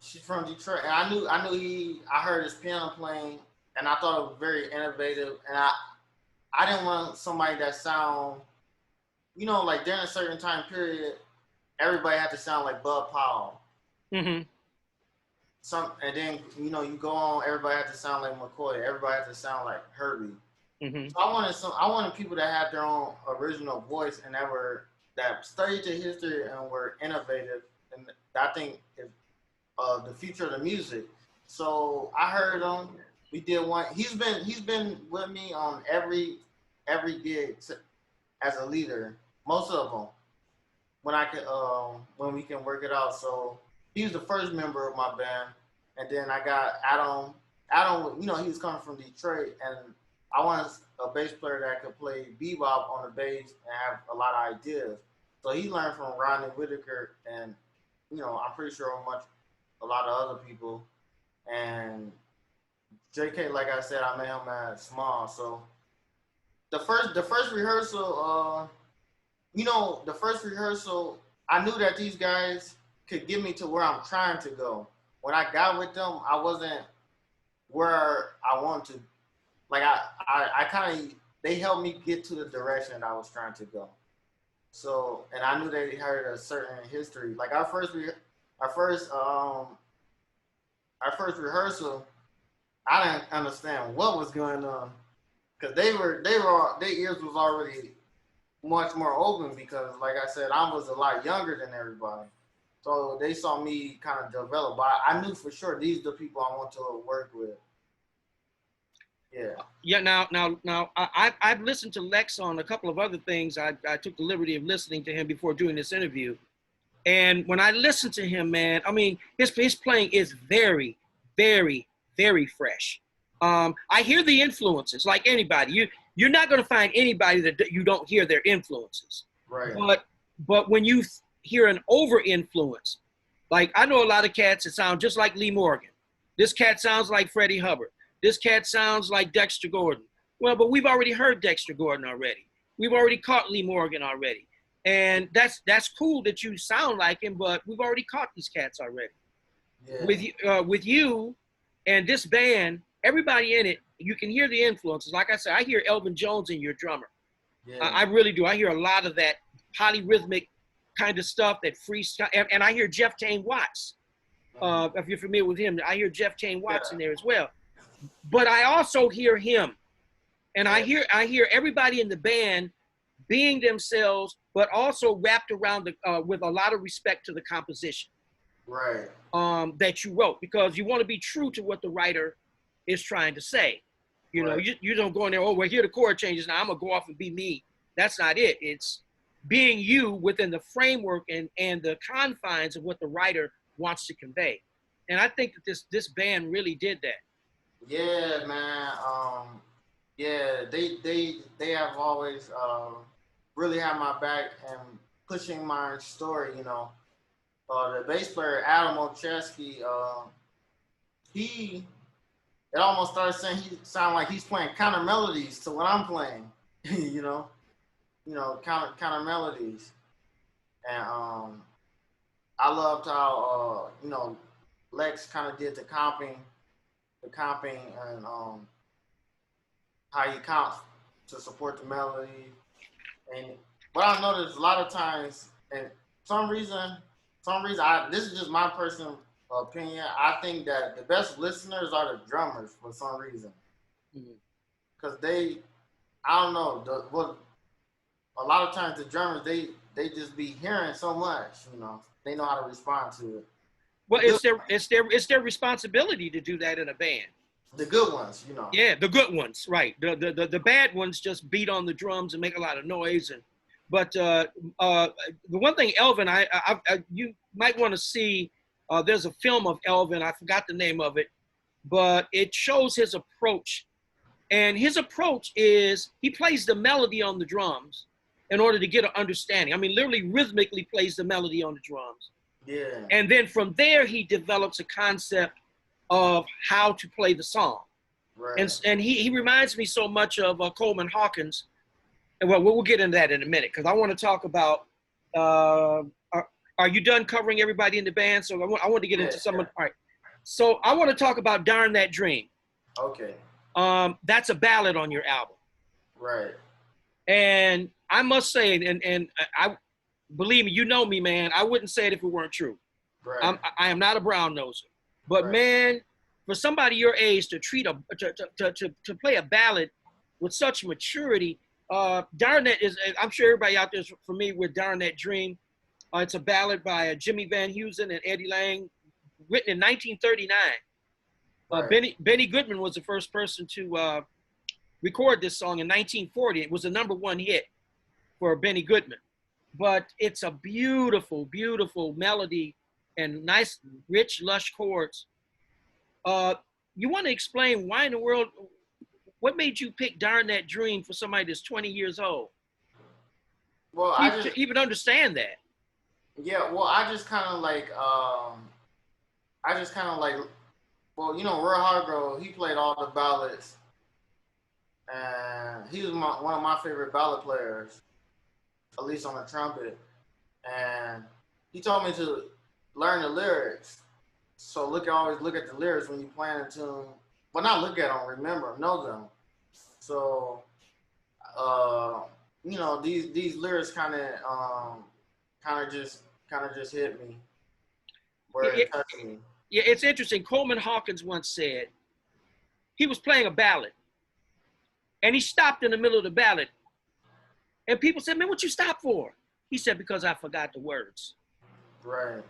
She's from Detroit, and I heard his piano playing, and I thought it was very innovative, and I didn't want somebody that sound, like during a certain time period, everybody had to sound like Bud Powell.
Mm-hmm.
And then you go on, everybody had to sound like McCoy, everybody had to sound like Herbie.
Mm-hmm.
So I wanted people that had their own original voice and that studied the history and were innovative, and I think is the future of the music. So I heard him. We did one. He's been with me on every gig as a leader. Most of them, when we can work it out. So he was the first member of my band, and then I got Adam. Adam, he was coming from Detroit, and I wanted a bass player that could play bebop on the bass and have a lot of ideas. So he learned from Rodney Whitaker, and I'm pretty sure a lot of other people. And JK, like I said, I met him at Small. So the first rehearsal, the first rehearsal, I knew that these guys could get me to where I'm trying to go. When I got with them, I wasn't where I wanted to. Like I kind of, they helped me get to the direction that I was trying to go. So, and I knew they had a certain history. Like our first rehearsal, I didn't understand what was going on because their ears was already much more open because, like I said, I was a lot younger than everybody. So they saw me kind of develop. But I knew for sure these are the people I want to work with. Yeah.
Yeah. Now, I've listened to Lex on a couple of other things. I took the liberty of listening to him before doing this interview, and when I listened to him, man, I mean, his playing is very, very, very fresh. I hear the influences like anybody. You're not going to find anybody that you don't hear their influences.
Right.
But when you hear an over influence, like I know a lot of cats that sound just like Lee Morgan. This cat sounds like Freddie Hubbard. This cat sounds like Dexter Gordon. Well, but we've already heard Dexter Gordon already. We've already caught Lee Morgan already. And that's cool that you sound like him, but we've already caught these cats already. Yeah. With you and this band, everybody in it, you can hear the influences. Like I said, I hear Elvin Jones in your drummer. Yeah. I really do. I hear a lot of that polyrhythmic kind of stuff, that freestyle. And I hear Jeff Tane Watts. If you're familiar with him, I hear Jeff Tane Watts in there as well. But I also hear him. And I hear everybody in the band being themselves, but also wrapped around with a lot of respect to the composition.
Right.
That you wrote, because you want to be true to what the writer is trying to say. You know, you don't go in there, oh, well, here are the chord changes, now I'm going to go off and be me. That's not it. It's being you within the framework and the confines of what the writer wants to convey. And I think that this band really did that.
Yeah, man. Yeah, they have always really had my back and pushing my story, you know. The bass player, Adam Olszewski, it almost started saying he sounded like he's playing counter melodies to what I'm playing, you know, counter melodies. And I loved how, Lex kind of did the comping and how you count to support the melody. And what I noticed a lot of times, and some reason, this is just my personal opinion, I think that the best listeners are the drummers for some reason. Because I don't know, a lot of times the drummers, they just be hearing so much, you know, they know how to respond to it.
Well, it's their responsibility to do that in a band.
The good ones, you know.
Yeah, the good ones, right. The bad ones just beat on the drums and make a lot of noise. But the one thing, Elvin, you might want to see. There's a film of Elvin. I forgot the name of it, but it shows his approach. And his approach is he plays the melody on the drums in order to get an understanding. I mean, literally rhythmically plays the melody on the drums.
Yeah.
And then from there, he develops a concept of how to play the song. Right. And he reminds me so much of Coleman Hawkins. And well, we'll get into that in a minute, because I want to talk about, are you done covering everybody in the band? So I want to get into some of, all right. So I want to talk about Darn That Dream.
Okay.
That's a ballad on your album.
Right.
And I must say, and I believe me, you know me, man, I wouldn't say it if it weren't true.
Right.
I am not a brown noser. But right. Man, for somebody your age to to play a ballad with such maturity, Darn That is, I'm sure everybody out there is familiar with Darn That Dream. It's a ballad by Jimmy Van Heusen and Eddie Lang, written in 1939. Right. Benny Goodman was the first person to record this song in 1940. It was a #1 hit for Benny Goodman. But it's a beautiful, beautiful melody and nice, rich, lush chords. You want to explain why in the world, what made you pick Darn That Dream for somebody that's 20 years old?
Well,
to even understand that.
Yeah, well, I just kind of like, well, you know, Roy Hargrove, he played all the ballads, and he was one of my favorite ballad players, at least on the trumpet. And he told me to learn the lyrics. So always look at the lyrics when you playing a tune. Well, not look at them, remember, know them. So, uh, you know, these lyrics kind of just hit me where it touched me.
Yeah, it's interesting. Coleman Hawkins once said he was playing a ballad, and he stopped in the middle of the ballad, and people said, "Man, what you stop for?" He said, "Because I forgot the words."
Right.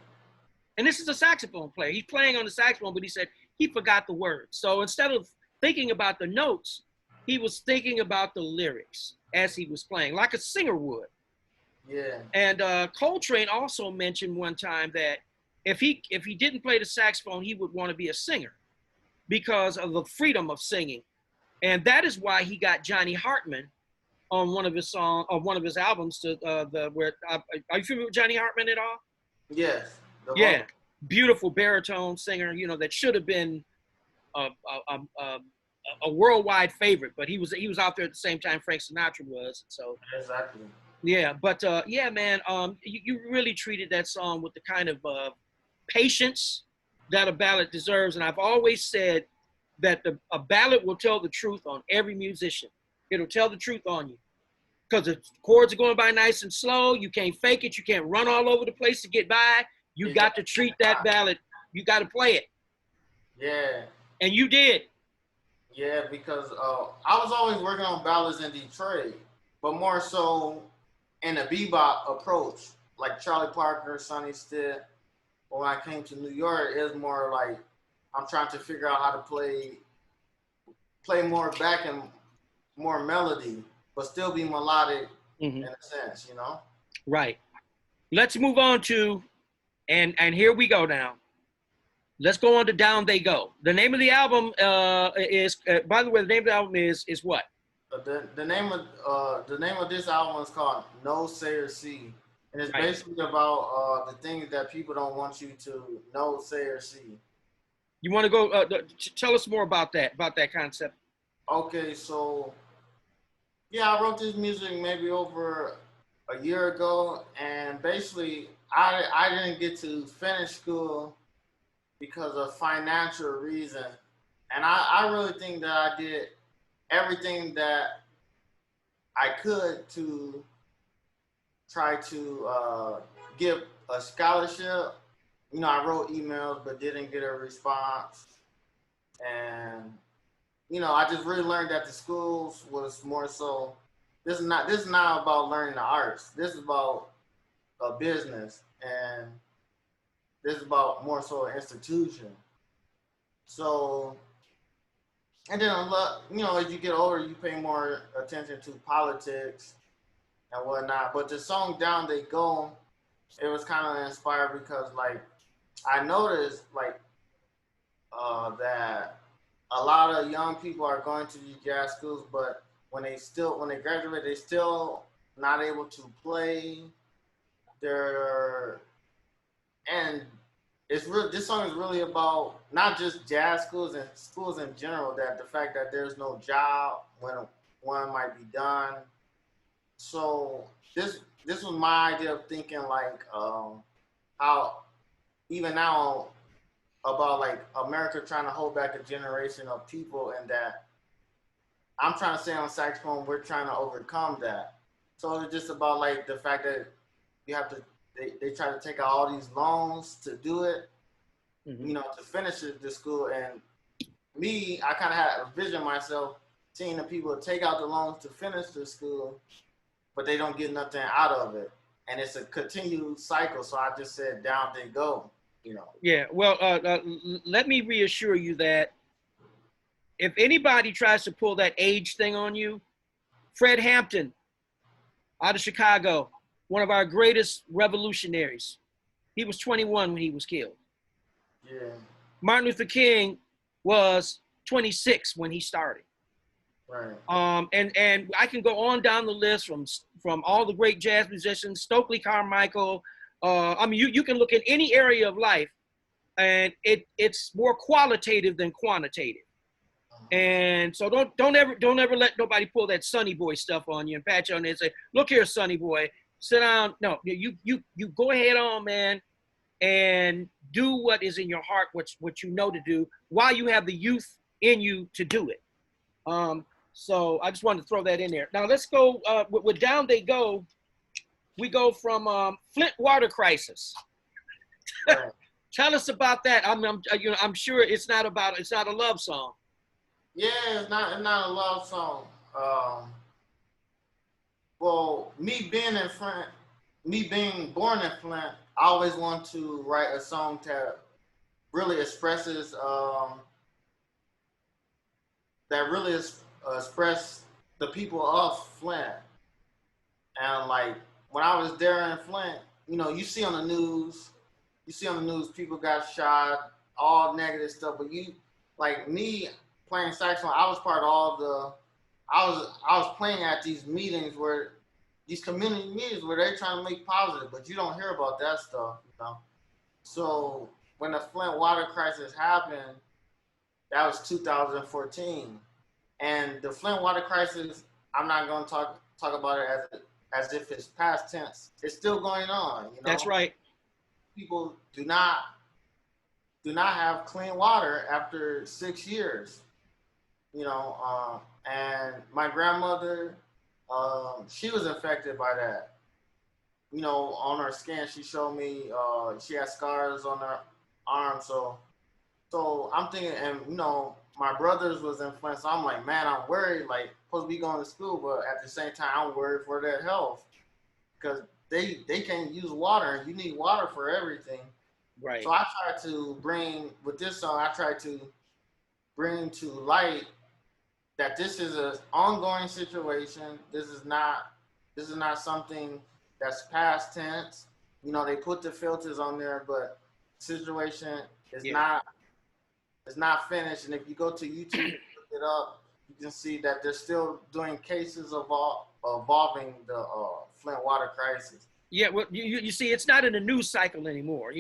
And this is a saxophone player. He's playing on the saxophone, but he said he forgot the words. So instead of thinking about the notes, he was thinking about the lyrics as he was playing, like a singer would.
Yeah.
And Coltrane also mentioned one time that if he didn't play the saxophone, he would want to be a singer because of the freedom of singing. And that is why he got Johnny Hartman on one of his albums to are you familiar with Johnny Hartman at all?
Yes.
Yeah, beautiful baritone singer, you know, that should have been a worldwide favorite, but he was out there at the same time Frank Sinatra was. So
exactly.
Yeah, but yeah, man, you really treated that song with the kind of patience that a ballad deserves, and I've always said that a ballad will tell the truth on every musician. It'll tell the truth on you because the chords are going by nice and slow. You can't fake it. You can't run all over the place to get by. You got to treat that ballad. You got to play it.
Yeah.
And you did.
Yeah, because I was always working on ballads in Detroit, but more so in a bebop approach, like Charlie Parker, Sonny Stitt. But when I came to New York, it was more like I'm trying to figure out how to play more back and more melody, but still be melodic in a sense, you know?
Right. Let's move on to, and here we go now. Let's go on to Down They Go. The name of the album is, by the way, the name of the album is what?
The name of this album is called No Say or See, and it's basically about the things that people don't want you to know, say, or see.
You want to go? Tell us more about that concept.
Okay, so yeah, I wrote this music maybe over a year ago, and basically I didn't get to finish school because of financial reason, and I really think that I did everything that I could to try to give a scholarship. You know, I wrote emails but didn't get a response, and you know, I just really learned that the schools was more so. This is not about learning the arts. This is about a business, and this is about more so an institution. So, and then you know, as you get older, you pay more attention to politics and whatnot. But the song "Down They Go," it was kind of inspired because, like, I noticed like that a lot of young people are going to these jazz schools, but when they graduate, they still not able to play their and this song is really about not just jazz schools and schools in general, that the fact that there's no job when one might be done. So this was my idea of thinking like how even now about like America trying to hold back a generation of people, and that I'm trying to say on saxophone, we're trying to overcome that. So it's just about like the fact that you have to, they try to take out all these loans to do it, you know, to finish the school. And me, I kind of had a vision myself, seeing the people take out the loans to finish the school, but they don't get nothing out of it. And it's a continued cycle. So I just said, down they go, you know.
Yeah, well, let me reassure you that if anybody tries to pull that age thing on you, Fred Hampton out of Chicago, one of our greatest revolutionaries, he was 21 when he was killed.
Yeah.
Martin Luther King was 26 when he started.
Right.
And I can go on down the list from all the great jazz musicians, Stokely Carmichael. I mean, you can look at any area of life, and it's more qualitative than quantitative. And so don't ever let nobody pull that Sonny Boy stuff on you and pat you on the head and say, "Look here, Sonny Boy, sit down." No, you go ahead on, man, and do what is in your heart, what you know to do, while you have the youth in you to do it. So I just wanted to throw that in there. Now let's go with Down They Go. We go from Flint water crisis.
Right.
Tell us about that. I'm sure it's not a love song.
Yeah, it's not a love song. Well, me being born in Flint, I always want to write a song that really expresses express the people of Flint. And like when I was there in Flint, you see on the news, people got shot, all negative stuff. But like me playing saxophone, I was part of all the. I was playing at these meetings these community meetings where they're trying to make positive, but you don't hear about that stuff. So when the Flint water crisis happened, that was 2014, and the Flint water crisis, I'm not going to talk about it as if it's past tense. It's still going on.
That's right.
People do not have clean water after 6 years. And my grandmother, she was infected by that. On her skin, she showed me she had scars on her arm. So I'm thinking, and my brothers was in Flint, so I'm like, man, I'm worried. Like, supposed to be going to school, but at the same time, I'm worried for their health because they can't use water, and you need water for everything.
Right.
So I tried to with this song, I tried to bring to light that this is an ongoing situation. This is not something that's past tense. They put the filters on there, but the situation is not finished. And if you go to YouTube and look it up, you can see that they're still doing cases involving the Flint water crisis.
Yeah, well, you see, it's not in the news cycle anymore,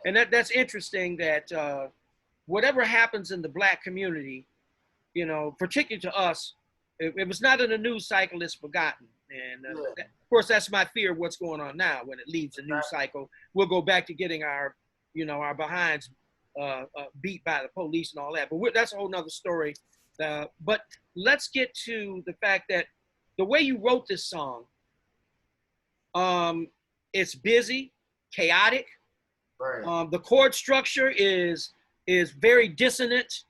and that's interesting that whatever happens in the Black community, particularly to us, if it was not in the news cycle, it's forgotten. And of course, that's my fear of what's going on now. When it leaves the news cycle, we'll go back to getting our behinds beat by the police and all that. But that's a whole nother story. But let's get to the fact that the way you wrote this song, it's busy, chaotic.
Right.
The chord structure is very dissonant.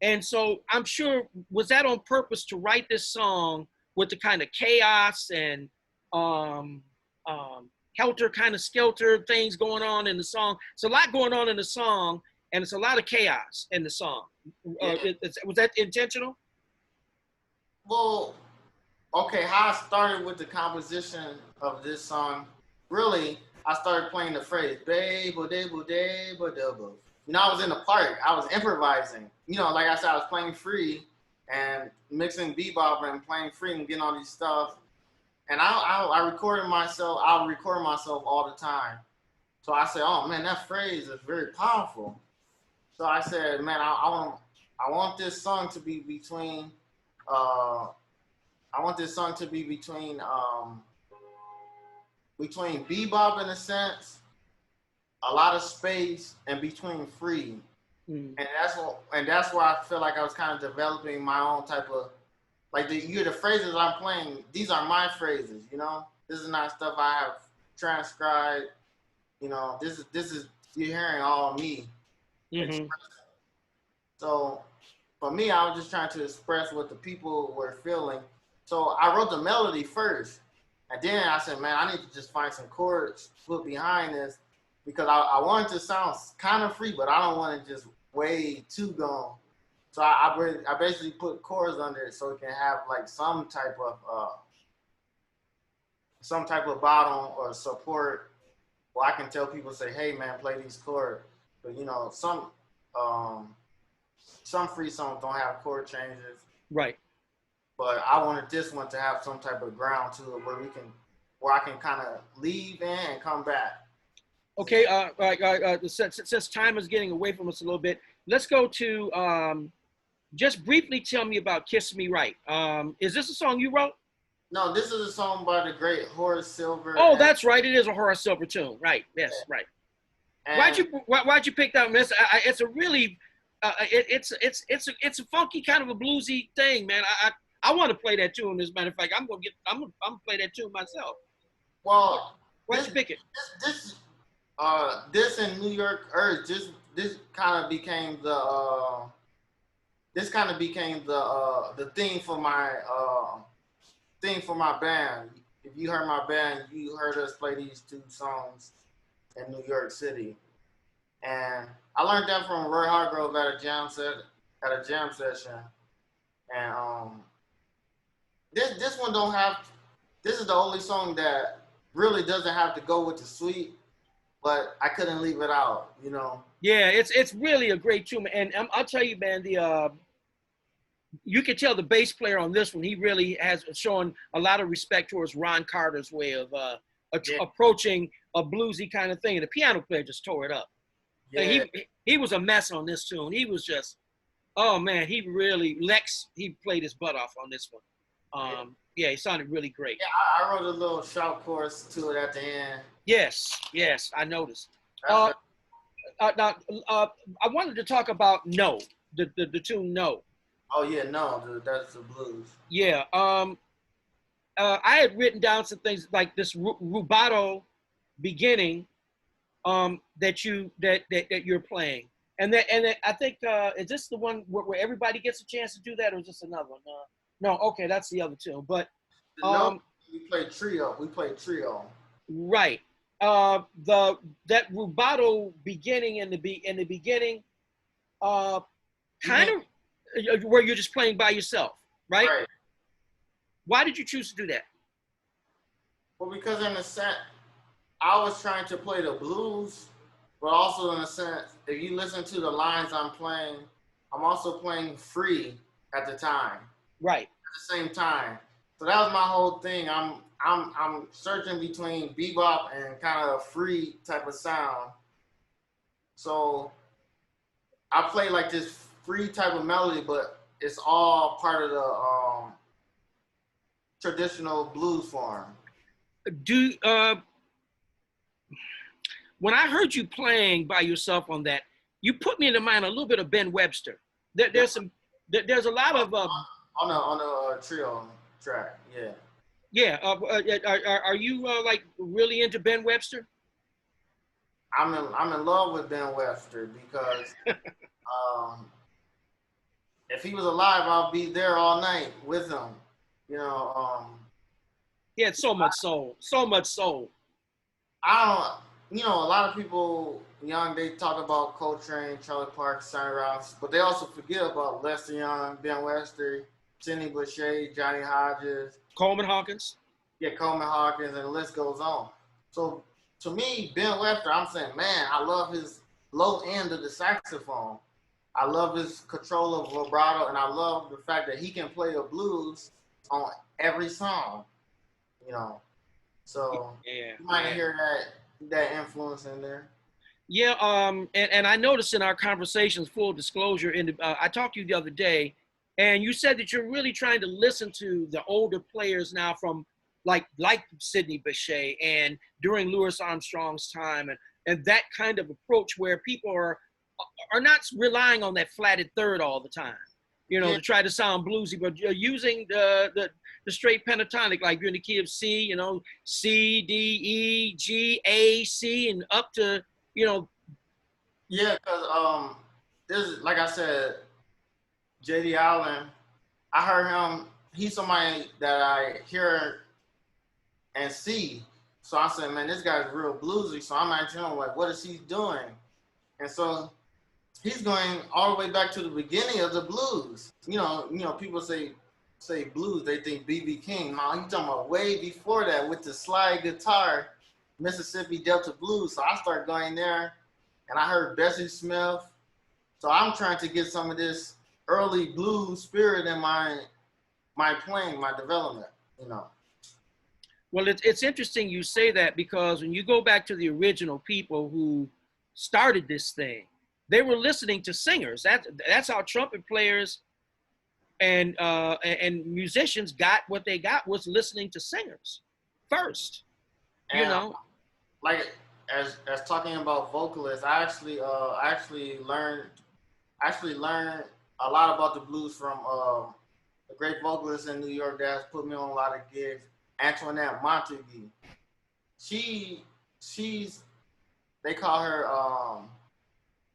And so I'm sure, was that on purpose to write this song with the kind of chaos and helter kind of skelter things going on in the song? It's a lot going on in the song, and it's a lot of chaos in the song. Was that intentional?
Well, okay, how I started with the composition of this song, really, I started playing the phrase, "Baby, baby, baby, baby." I was in the park. I was improvising. Like I said, I was playing free and mixing bebop and playing free and getting all these stuff. And I recorded myself. I'll record myself all the time. So I said, oh man, that phrase is very powerful. So I said, man, I want this song to be between. I want this song to be between bebop in a sense, a lot of space, and between free. And that's where I feel like I was kind of developing my own type of, like the phrases I'm playing, these are my phrases, This is not stuff I have transcribed, this is you're hearing all me. So for me, I was just trying to express what the people were feeling. So I wrote the melody first, and then I said, man, I need to just find some chords to put behind this, because I want it to sound kind of free, but I don't want it just way too gone. So I basically put chords under it so it can have like some type of bottom or support, where I can tell people, say, hey man, play these chords. But some free songs don't have chord changes,
Right.
but I wanted this one to have some type of ground to it where I can kind of leave in and come back.
Okay. Since time is getting away from us a little bit, let's go to just briefly tell me about "Kiss Me Right." Is this a song you wrote?
No, this is a song by the great Horace Silver.
Oh, that's right. It is a Horace Silver tune. Right. Yes. Right. Why'd you pick that one? It's a really it's a funky kind of a bluesy thing, man. I want to play that tune. As a matter of fact, I'm gonna play that tune myself.
Well,
Why'd you pick it?
This in New York Earth, this kind of became the theme for my band. If you heard my band, you heard us play these two songs in New York City, and I learned that from Roy Hargrove at a jam session. And this one don't have. This is the only song that really doesn't have to go with the suite, but I couldn't leave it out, you know.
Yeah, it's really a great tune, and I'll tell you, man, you can tell the bass player on this one, he really has shown a lot of respect towards Ron Carter's way of approaching a bluesy kind of thing, and the piano player just tore it up.
Yeah.
He was a mess on this tune. He was just, oh man, he played his butt off on this one. Yeah, he sounded really great.
Yeah, I wrote a little shout chorus to it at the end.
Yes, I noticed. Now, I wanted to talk about No, the tune No.
Oh yeah, No, that's the blues.
Yeah, I had written down some things like this rubato beginning that you're playing, and I think is this the one where everybody gets a chance to do that, or is this another one? No, okay, that's the other tune. But
we played trio.
Right. That rubato beginning in the beginning, kind of where you're just playing by yourself, right?
Right.
Why did you choose to do that?
Well, because in a sense, I was trying to play the blues, but also in a sense, if you listen to the lines I'm playing, I'm also playing free at the time.
Right.
At the same time. So that was my whole thing. I'm searching between bebop and kind of free type of sound. So I play like this free type of melody, but it's all part of the traditional blues form.
When I heard you playing by yourself on that, you put me in the mind a little bit of Ben Webster. There's a lot of
on the trio track, yeah.
Yeah, are you like really into Ben Webster?
I'm in love with Ben Webster because if he was alive, I'll be there all night with him. You know.
He had so much soul.
A lot of people young, they talk about Coltrane, Charlie Parker, Sonny Ross, but they also forget about Lester Young, Ben Webster, Sidney Bechet, Johnny Hodges,
Coleman Hawkins.
Yeah, Coleman Hawkins, and the list goes on. So to me, Ben Webster, I'm saying, man, I love his low end of the saxophone. I love his control of vibrato, and I love the fact that he can play a blues on every song. You know, so you might hear that influence in there.
Yeah, and I noticed in our conversations, full disclosure, I talked to you the other day, and you said that you're really trying to listen to the older players now from like Sidney Bechet and during Louis Armstrong's time, and that kind of approach where people are not relying on that flatted third all the time, to try to sound bluesy, but using the straight pentatonic, like you're in the key of C, C, D, E, G, A, C, and up to,
Yeah, because this, like I said, J.D. Allen, I heard him, he's somebody that I hear and see. So I said, man, this guy's real bluesy. So I'm asking him, like, what is he doing? And so he's going all the way back to the beginning of the blues. People say blues, they think B.B. King. No, he's talking about way before that with the slide guitar, Mississippi Delta blues. So I started going there, and I heard Bessie Smith, So I'm trying to get some of this early blues spirit in my playing, my development, you know.
Well, it's interesting you say that, because when you go back to the original people who started this thing, they were listening to singers. That's how trumpet players and musicians got what they got, was listening to singers first.
And
You know,
like as talking about vocalists, I actually learned a lot about the blues from the great vocalist in New York that has put me on a lot of gigs, Antoinette Montague. She's they call her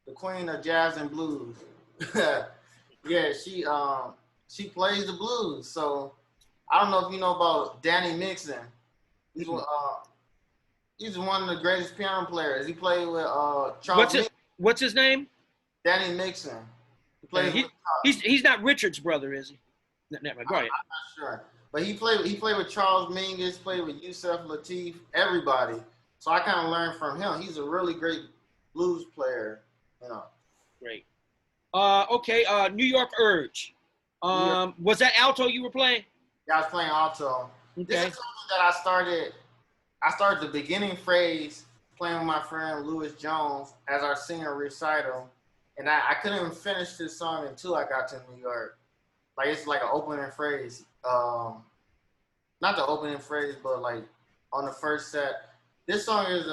the queen of jazz and blues. Yeah, she plays the blues. So I don't know if you know about Danny Mixon. He's he's one of the greatest piano players. He played with Charles.
What's his name?
Danny Mixon. He plays with,
he's not Richard's brother, is he? Never. Go ahead.
I'm not sure, but he played with Charles Mingus, played with Yusef Lateef, everybody. So I kind of learned from him. He's a really great blues player, you know.
Great. Okay. New York Urge. Was that alto you were playing?
Yeah, I was playing alto.
Okay.
This is something that I started the beginning phrase playing with my friend Louis Jones as our senior recital, and I couldn't even finish this song until I got to New York. Like, it's like an opening phrase. Not the opening phrase, but like on the first set. This song is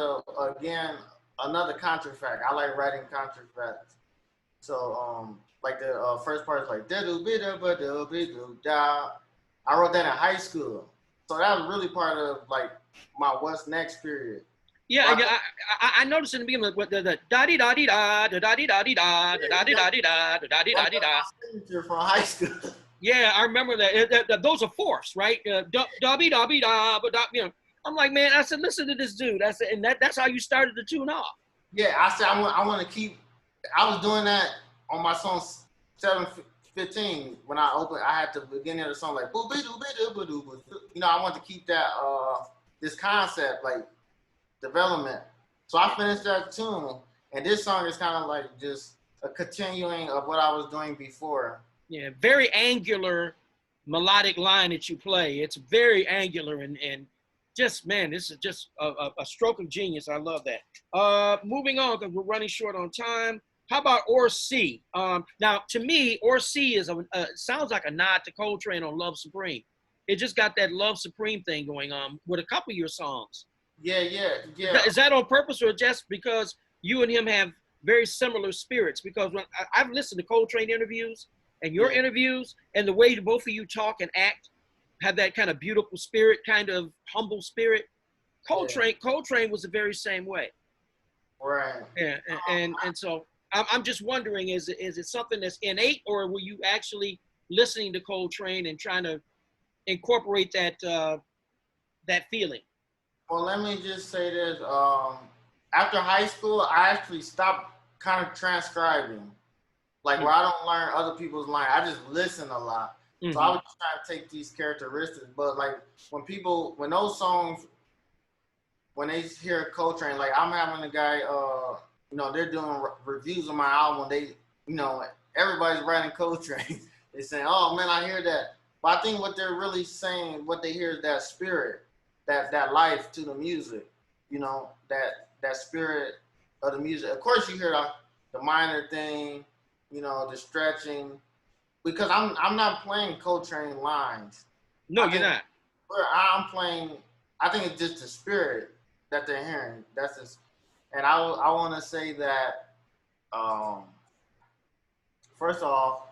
again another contrafact. I like writing contrafacts. So like the first part is like da. I wrote that in high school. So that was really part of like my what's next period.
Yeah, I noticed in the beginning with the da di da di da da di da di da da di da di da da di da di da.
Signature from high school.
Yeah, I remember that. Those are fourths, right? Da bi da bi da, but you know. I'm like, man. I said, listen to this dude. I said, and that's how you started the tune off.
Yeah, I said I want to keep. I was doing that on my song 715 when I opened. I had the beginning of the song like boo boo boo boo boo boo. You know, I want to keep that this concept like development. So I finished that tune, and this song is kind of like just a continuing of what I was doing before.
Yeah, very angular melodic line that you play. It's very angular and just, man, this is just a stroke of genius. I love that. Moving on, because we're running short on time. How about Or C? Now, to me, Or C is sounds like a nod to Coltrane on Love Supreme. It just got that Love Supreme thing going on with a couple of your songs.
Yeah.
Is that on purpose or just because you and him have very similar spirits? Because when I've listened to Coltrane interviews and your interviews, and the way both of you talk and act, have that kind of beautiful spirit, kind of humble spirit. Coltrane was the very same way.
Right.
Yeah, and so I'm just wondering, is it something that's innate, or were you actually listening to Coltrane and trying to incorporate that that feeling?
Well, let me just say this. After high school, I actually stopped kind of transcribing, like where I don't learn other people's line. I just listen a lot. Mm-hmm. So I was trying to take these characteristics, but like when those songs, when they hear Coltrane, like I'm having a guy, you know, they're doing reviews of my album. They, you know, everybody's writing Coltrane. They're saying, "Oh man, I hear that." But I think what they're really saying, what they hear is that spirit, that life to the music. You know, that spirit of the music. Of course, you hear the minor thing, you know, the stretching. Because I'm not playing Coltrane lines.
No, you're not.
I'm playing. I think it's just the spirit that they're hearing. That's just, and I want to say that. First off,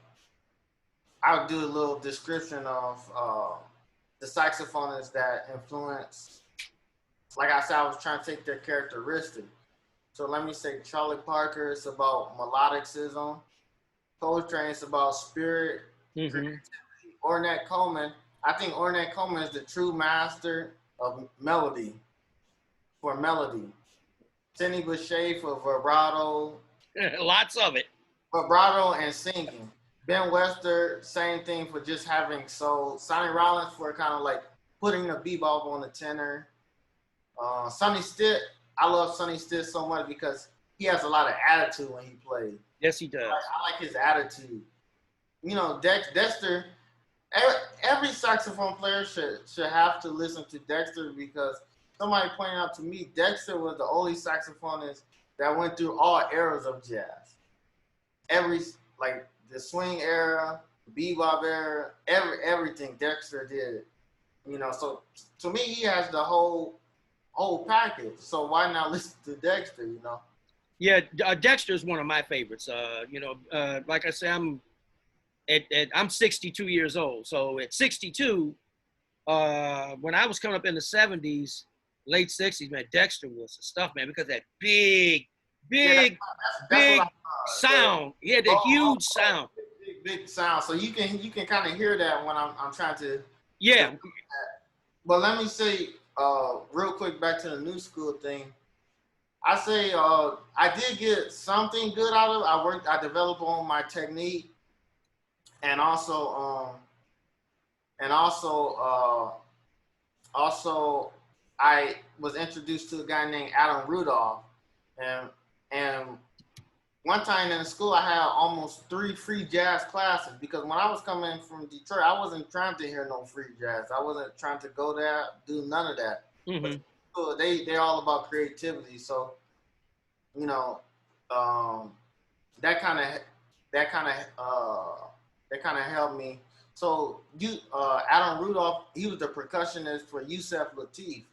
I'll do a little description of the saxophonists that influence. Like I said, I was trying to take their characteristic. So let me say, Charlie Parker is about melodicism. Coltrane is about spirit, creativity. Ornette Coleman, I think Ornette Coleman is the true master of melody, for melody. Sidney Bechet for vibrato.
Lots of it.
Vibrato and singing. Ben Webster, same thing for just having soul. Sonny Rollins for kind of like putting the bebop on the tenor. Sonny Stitt, I love Sonny Stitt so much because he has a lot of attitude when he plays.
Yes, he does.
I like his attitude. You know, Dexter. Every saxophone player should have to listen to Dexter, because somebody pointed out to me Dexter was the only saxophonist that went through all eras of jazz. Like the swing era, bebop era, everything Dexter did. You know, so to me he has the whole package. So why not listen to Dexter? You know.
Yeah, Dexter is one of my favorites. You know, like I say, I'm 62 years old. So at 62, when I was coming up in the 70s, late 60s, man, Dexter was the stuff, man, because that big sound. He had that huge sound.
Big sound. So you can kind of hear that when I'm trying to.
Yeah.
But let me say, real quick, back to the new school thing. I say I did get something good out of it. I developed on my technique, and also I was introduced to a guy named Rudolph, and one time in the school I had almost 3 free jazz classes, because when I was coming from Detroit, I wasn't trying to hear no free jazz. I wasn't trying to go there, do none of that.
Mm-hmm.
But they're all about creativity, so you know, that kind of helped me. So Adam Rudolph, he was the percussionist for Yusef Lateef.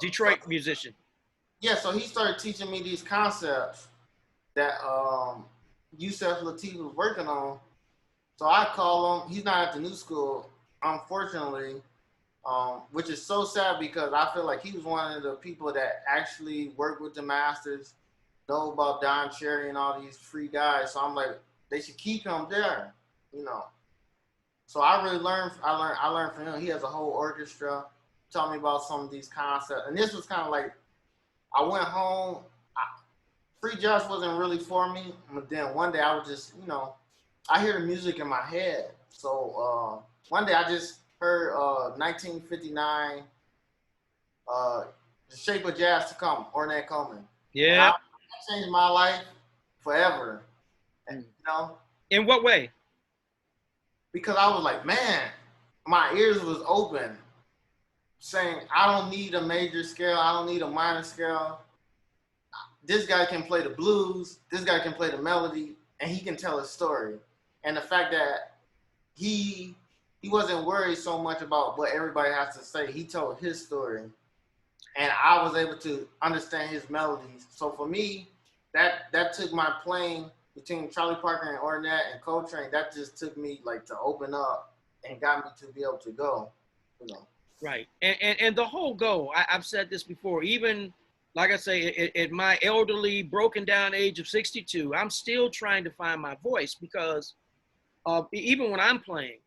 Detroit musician.
Yeah, so he started teaching me these concepts that Yusef Lateef was working on. So I call him. He's not at the new school, unfortunately, which is so sad, because I feel like he was one of the people that actually worked with the masters, know about Don Cherry and all these free guys. So I'm like, they should keep him there, you know. So I really learned. I learned from him. He has a whole orchestra. Taught me about some of these concepts, and this was kind of like, I went home. Free jazz wasn't really for me, but then one day I was just, you know, I hear the music in my head. So one day I just heard 1959, The Shape of Jazz to Come, Ornette Coleman.
Yeah.
That changed my life forever. And, you know?
In what way?
Because I was like, man, my ears was open, saying, I don't need a major scale, I don't need a minor scale. This guy can play the blues, this guy can play the melody, and he can tell a story. And the fact that he wasn't worried so much about what everybody has to say. He told his story, and I was able to understand his melodies. So for me, that took my playing between Charlie Parker and Ornette and Coltrane. That just took me like to open up and got me to be able to go, you know.
Right, and the whole goal. I've said this before. Even like I say, at my elderly, broken down age of 62, I'm still trying to find my voice, because even when I'm playing,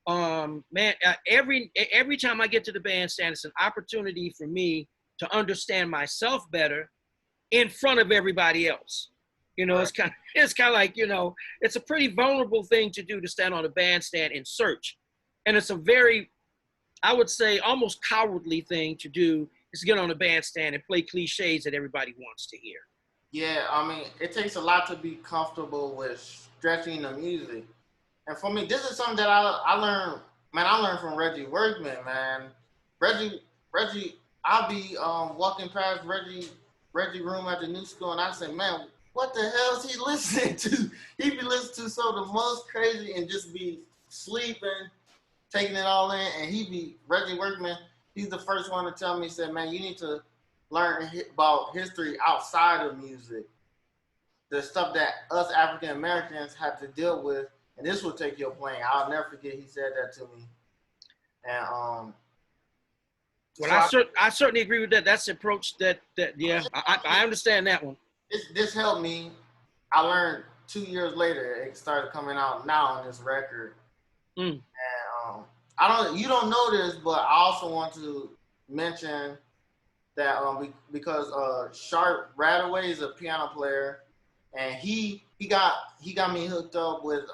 man, every time I get to the bandstand, it's an opportunity for me to understand myself better in front of everybody else. You know, right. It's kind of like, you know, it's a pretty vulnerable thing to do, to stand on a bandstand and search, and it's a very, I would say, almost cowardly thing to do, is to get on a bandstand and play cliches that everybody wants to hear.
Yeah, I mean, it takes a lot to be comfortable with stretching the music. And for me, this is something that I learned, man. I learned from Reggie Workman, man. Reggie, I'll be walking past Reggie room at the new school, and I say, man, what the hell is he listening to? He be listening to some of the most crazy, and just be sleeping, taking it all in. And Reggie Workman, he's the first one to tell me, he said, man, you need to learn about history outside of music. The stuff that us African Americans have to deal with. And this will take your playing. I'll never forget he said that to me. And
well, so I certainly agree with that. That's the approach that yeah, I understand that one.
This helped me. I learned 2 years later. It started coming out now on this record. And you don't know this, but I also want to mention that because Sharp Radaway is a piano player, and he got me hooked up with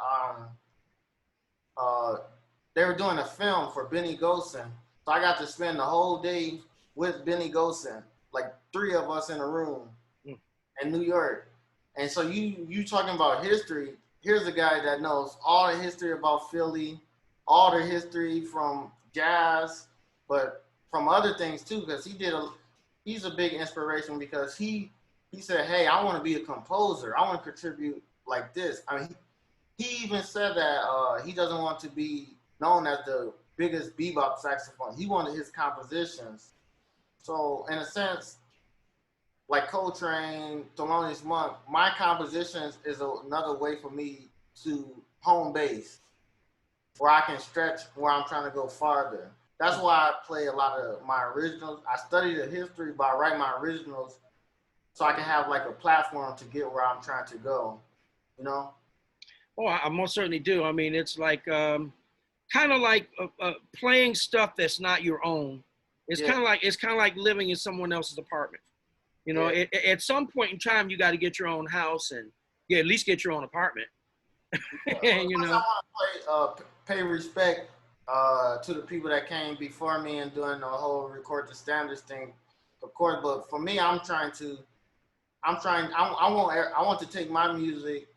they were doing a film for Benny Golson, so I got to spend the whole day with Benny Golson, like 3 of us in a room, in New York. And so you talking about history. Here's a guy that knows all the history about Philly, all the history from jazz, but from other things too, because he's a big inspiration because he said, hey, I want to be a composer. I want to contribute like this. I mean, he even said that he doesn't want to be known as the biggest bebop saxophone. He wanted his compositions. So in a sense, like Coltrane, Thelonious Monk, my compositions is another way for me to home base, where I can stretch where I'm trying to go farther. That's why I play a lot of my originals. I study the history, but I write my originals so I can have like a platform to get where I'm trying to go, you know?
Oh, I most certainly do. I mean, it's like kind of like playing stuff that's not your own. It's
Yeah.
kind of like living in someone else's apartment. You know,
Yeah.
at some point in time, you got to get your own house and at least get your own apartment. And you
Plus,
know,
I want to pay respect to the people that came before me and doing the whole record the standards thing, of course. But for me, I want to take my music,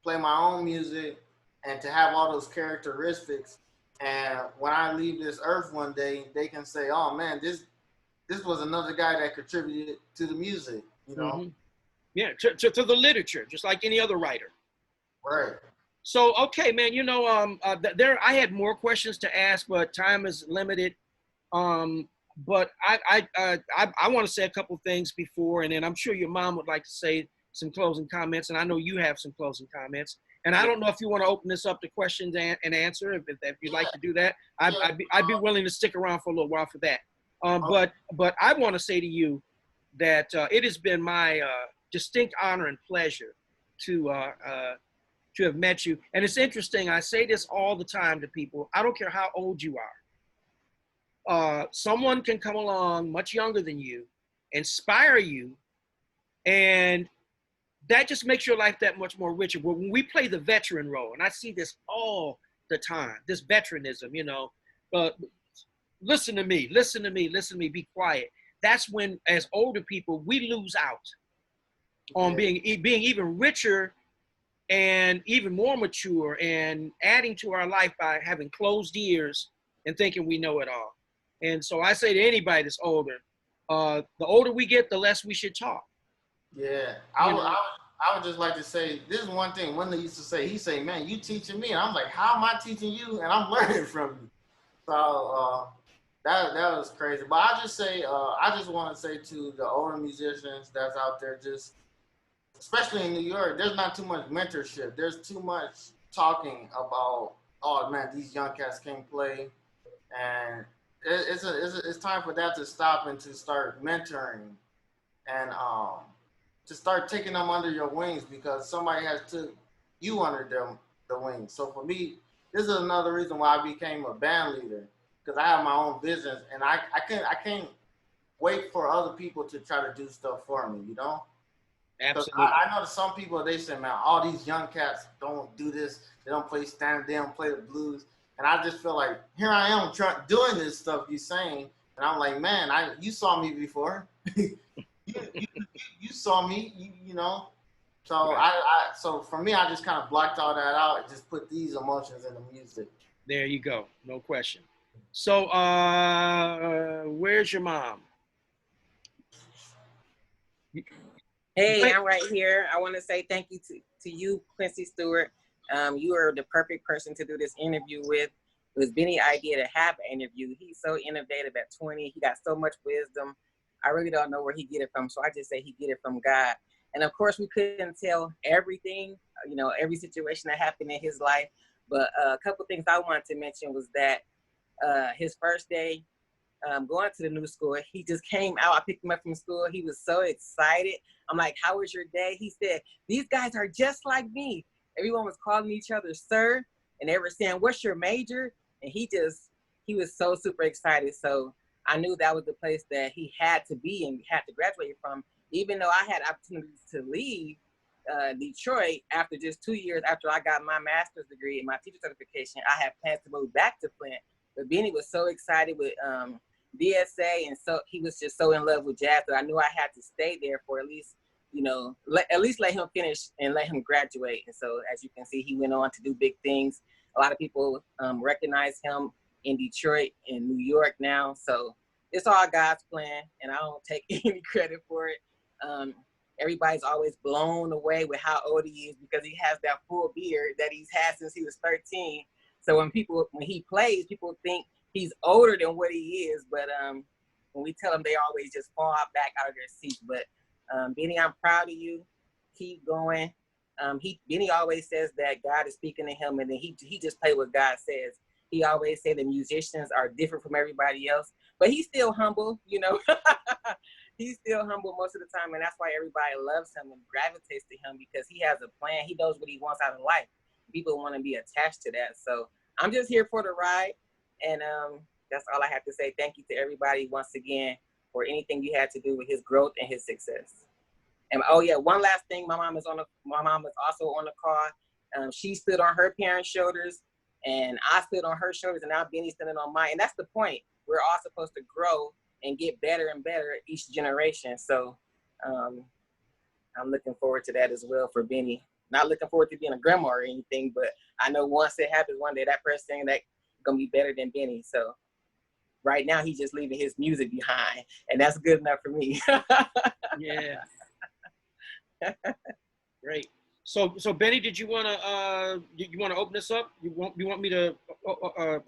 play my own music, and to have all those characteristics. And when I leave this earth one day, they can say, "Oh man, this was another guy that contributed to the music." You know,
mm-hmm. Yeah, to the literature, just like any other writer.
right?
So, okay, man, you know, I had more questions to ask, but time is limited. But I want to say a couple things before, and then I'm sure your mom would like to say some closing comments, and I know you have some closing comments. And I don't know if you want to open this up to questions and answer. If you'd like to do that, I'd be willing to stick around for a little while for that. But I want to say to you that it has been my distinct honor and pleasure to have met you. And it's interesting. I say this all the time to people. I don't care how old you are. Someone can come along much younger than you, inspire you, and that just makes your life that much more richer. When we play the veteran role, and I see this all the time, this veteranism, you know, listen to me, be quiet. That's when, as older people, we lose out on being even richer and even more mature and adding to our life by having closed ears and thinking we know it all. And so I say to anybody that's older, the older we get, the less we should talk.
Yeah, I would just like to say this is one thing. One they used to say, he say, "Man, you teaching me," and I'm like, "How am I teaching you?" And I'm learning from you. So that was crazy. But I just say, I just want to say to the older musicians that's out there, just especially in New York, there's not too much mentorship. There's too much talking about, oh man, these young cats can't play, and it's time for that to stop and to start mentoring and to start taking them under your wings because somebody has took you under the wings. So for me, this is another reason why I became a band leader because I have my own business and I can't wait for other people to try to do stuff for me, you know?
Absolutely.
I know that some people, they say, man, all these young cats don't do this. They don't play standard. They don't play the blues. And I just feel like here I am doing this stuff you're saying. And I'm like, man, you saw me before. you saw me, you know. So
right.
So for me, I just kind of blocked all that out and just put these emotions in the music.
There you go. No question. So where's your mom?
Hey, I'm right here. I want to say thank you to you, Quincy Stewart. You are the perfect person to do this interview with. It was Benny's idea to have an interview. He's so innovative at 20. He got so much wisdom. I really don't know where he get it from, so I just say he get it from God. And of course, we couldn't tell everything, you know, every situation that happened in his life. But a couple things I wanted to mention was that his first day going to the new school, he just came out. I picked him up from school. He was so excited. I'm like, how was your day? He said, these guys are just like me. Everyone was calling each other sir, and they were saying, what's your major? And he was so super excited. So I knew that was the place that he had to be and had to graduate from, even though I had opportunities to leave Detroit after just 2 years after I got my master's degree and my teacher certification. I had plans to move back to Flint, but Benny was so excited with DSA, and so he was just so in love with jazz that I knew I had to stay there for at least, at least let him finish and let him graduate. And so, as you can see, he went on to do big things. A lot of people recognize him in Detroit and New York now. So it's all God's plan, and I don't take any credit for it. Everybody's always blown away with how old he is because he has that full beard that he's had since he was 13. So when he plays, people think he's older than what he is. But when we tell them, they always just fall back out of their seats. But Benny, I'm proud of you. Keep going. Benny always says that God is speaking to him, and then he just plays what God says. He always say the musicians are different from everybody else, but he's still humble, He's still humble most of the time, and that's why everybody loves him and gravitates to him because he has a plan. He knows what he wants out of life. People want to be attached to that. So I'm just here for the ride, and that's all I have to say. Thank you to everybody once again for anything you had to do with his growth and his success. And oh yeah, one last thing. My mom is also on the call. She stood on her parents' shoulders, and I stood on her shoulders, and now Benny's standing on mine. And that's the point. We're all supposed to grow and get better and better each generation. So I'm looking forward to that as well for Benny. Not looking forward to being a grandma or anything, but I know once it happens one day, that person that's gonna be better than Benny. So right now he's just leaving his music behind, and that's good enough for me.
Yeah. Great. So Benny, did you want to open this up? You want me to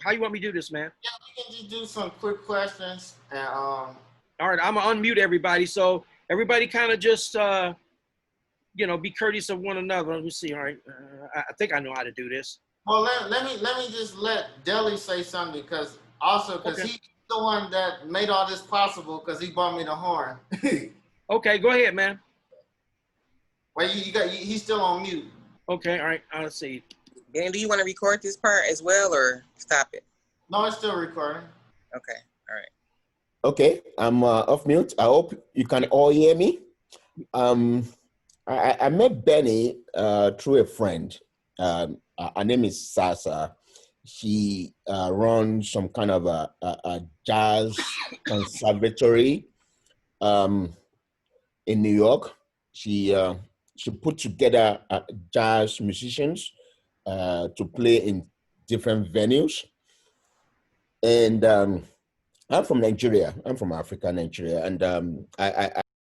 how you want me to do this, man?
Yeah, we can just do some quick questions. And
all right, I'm gonna unmute everybody, so everybody kind of just be courteous of one another. Let me see. All right, I think I know how to do this.
well, let me just let Deli say something because
Okay.
he's the one that made all this possible because he bought me the horn.
Okay, go ahead, man.
Well, he's still on mute.
Okay, all right. Let's see.
Benny, do you want to record this part as well or stop it?
No, it's still recording.
Okay, all right.
Okay, I'm off mute. I hope you can all hear me. I met Benny through a friend. Her name is Sasa. She runs some kind of a jazz conservatory in New York. She put together jazz musicians to play in different venues. And I'm from Nigeria. I'm from Africa, Nigeria. And I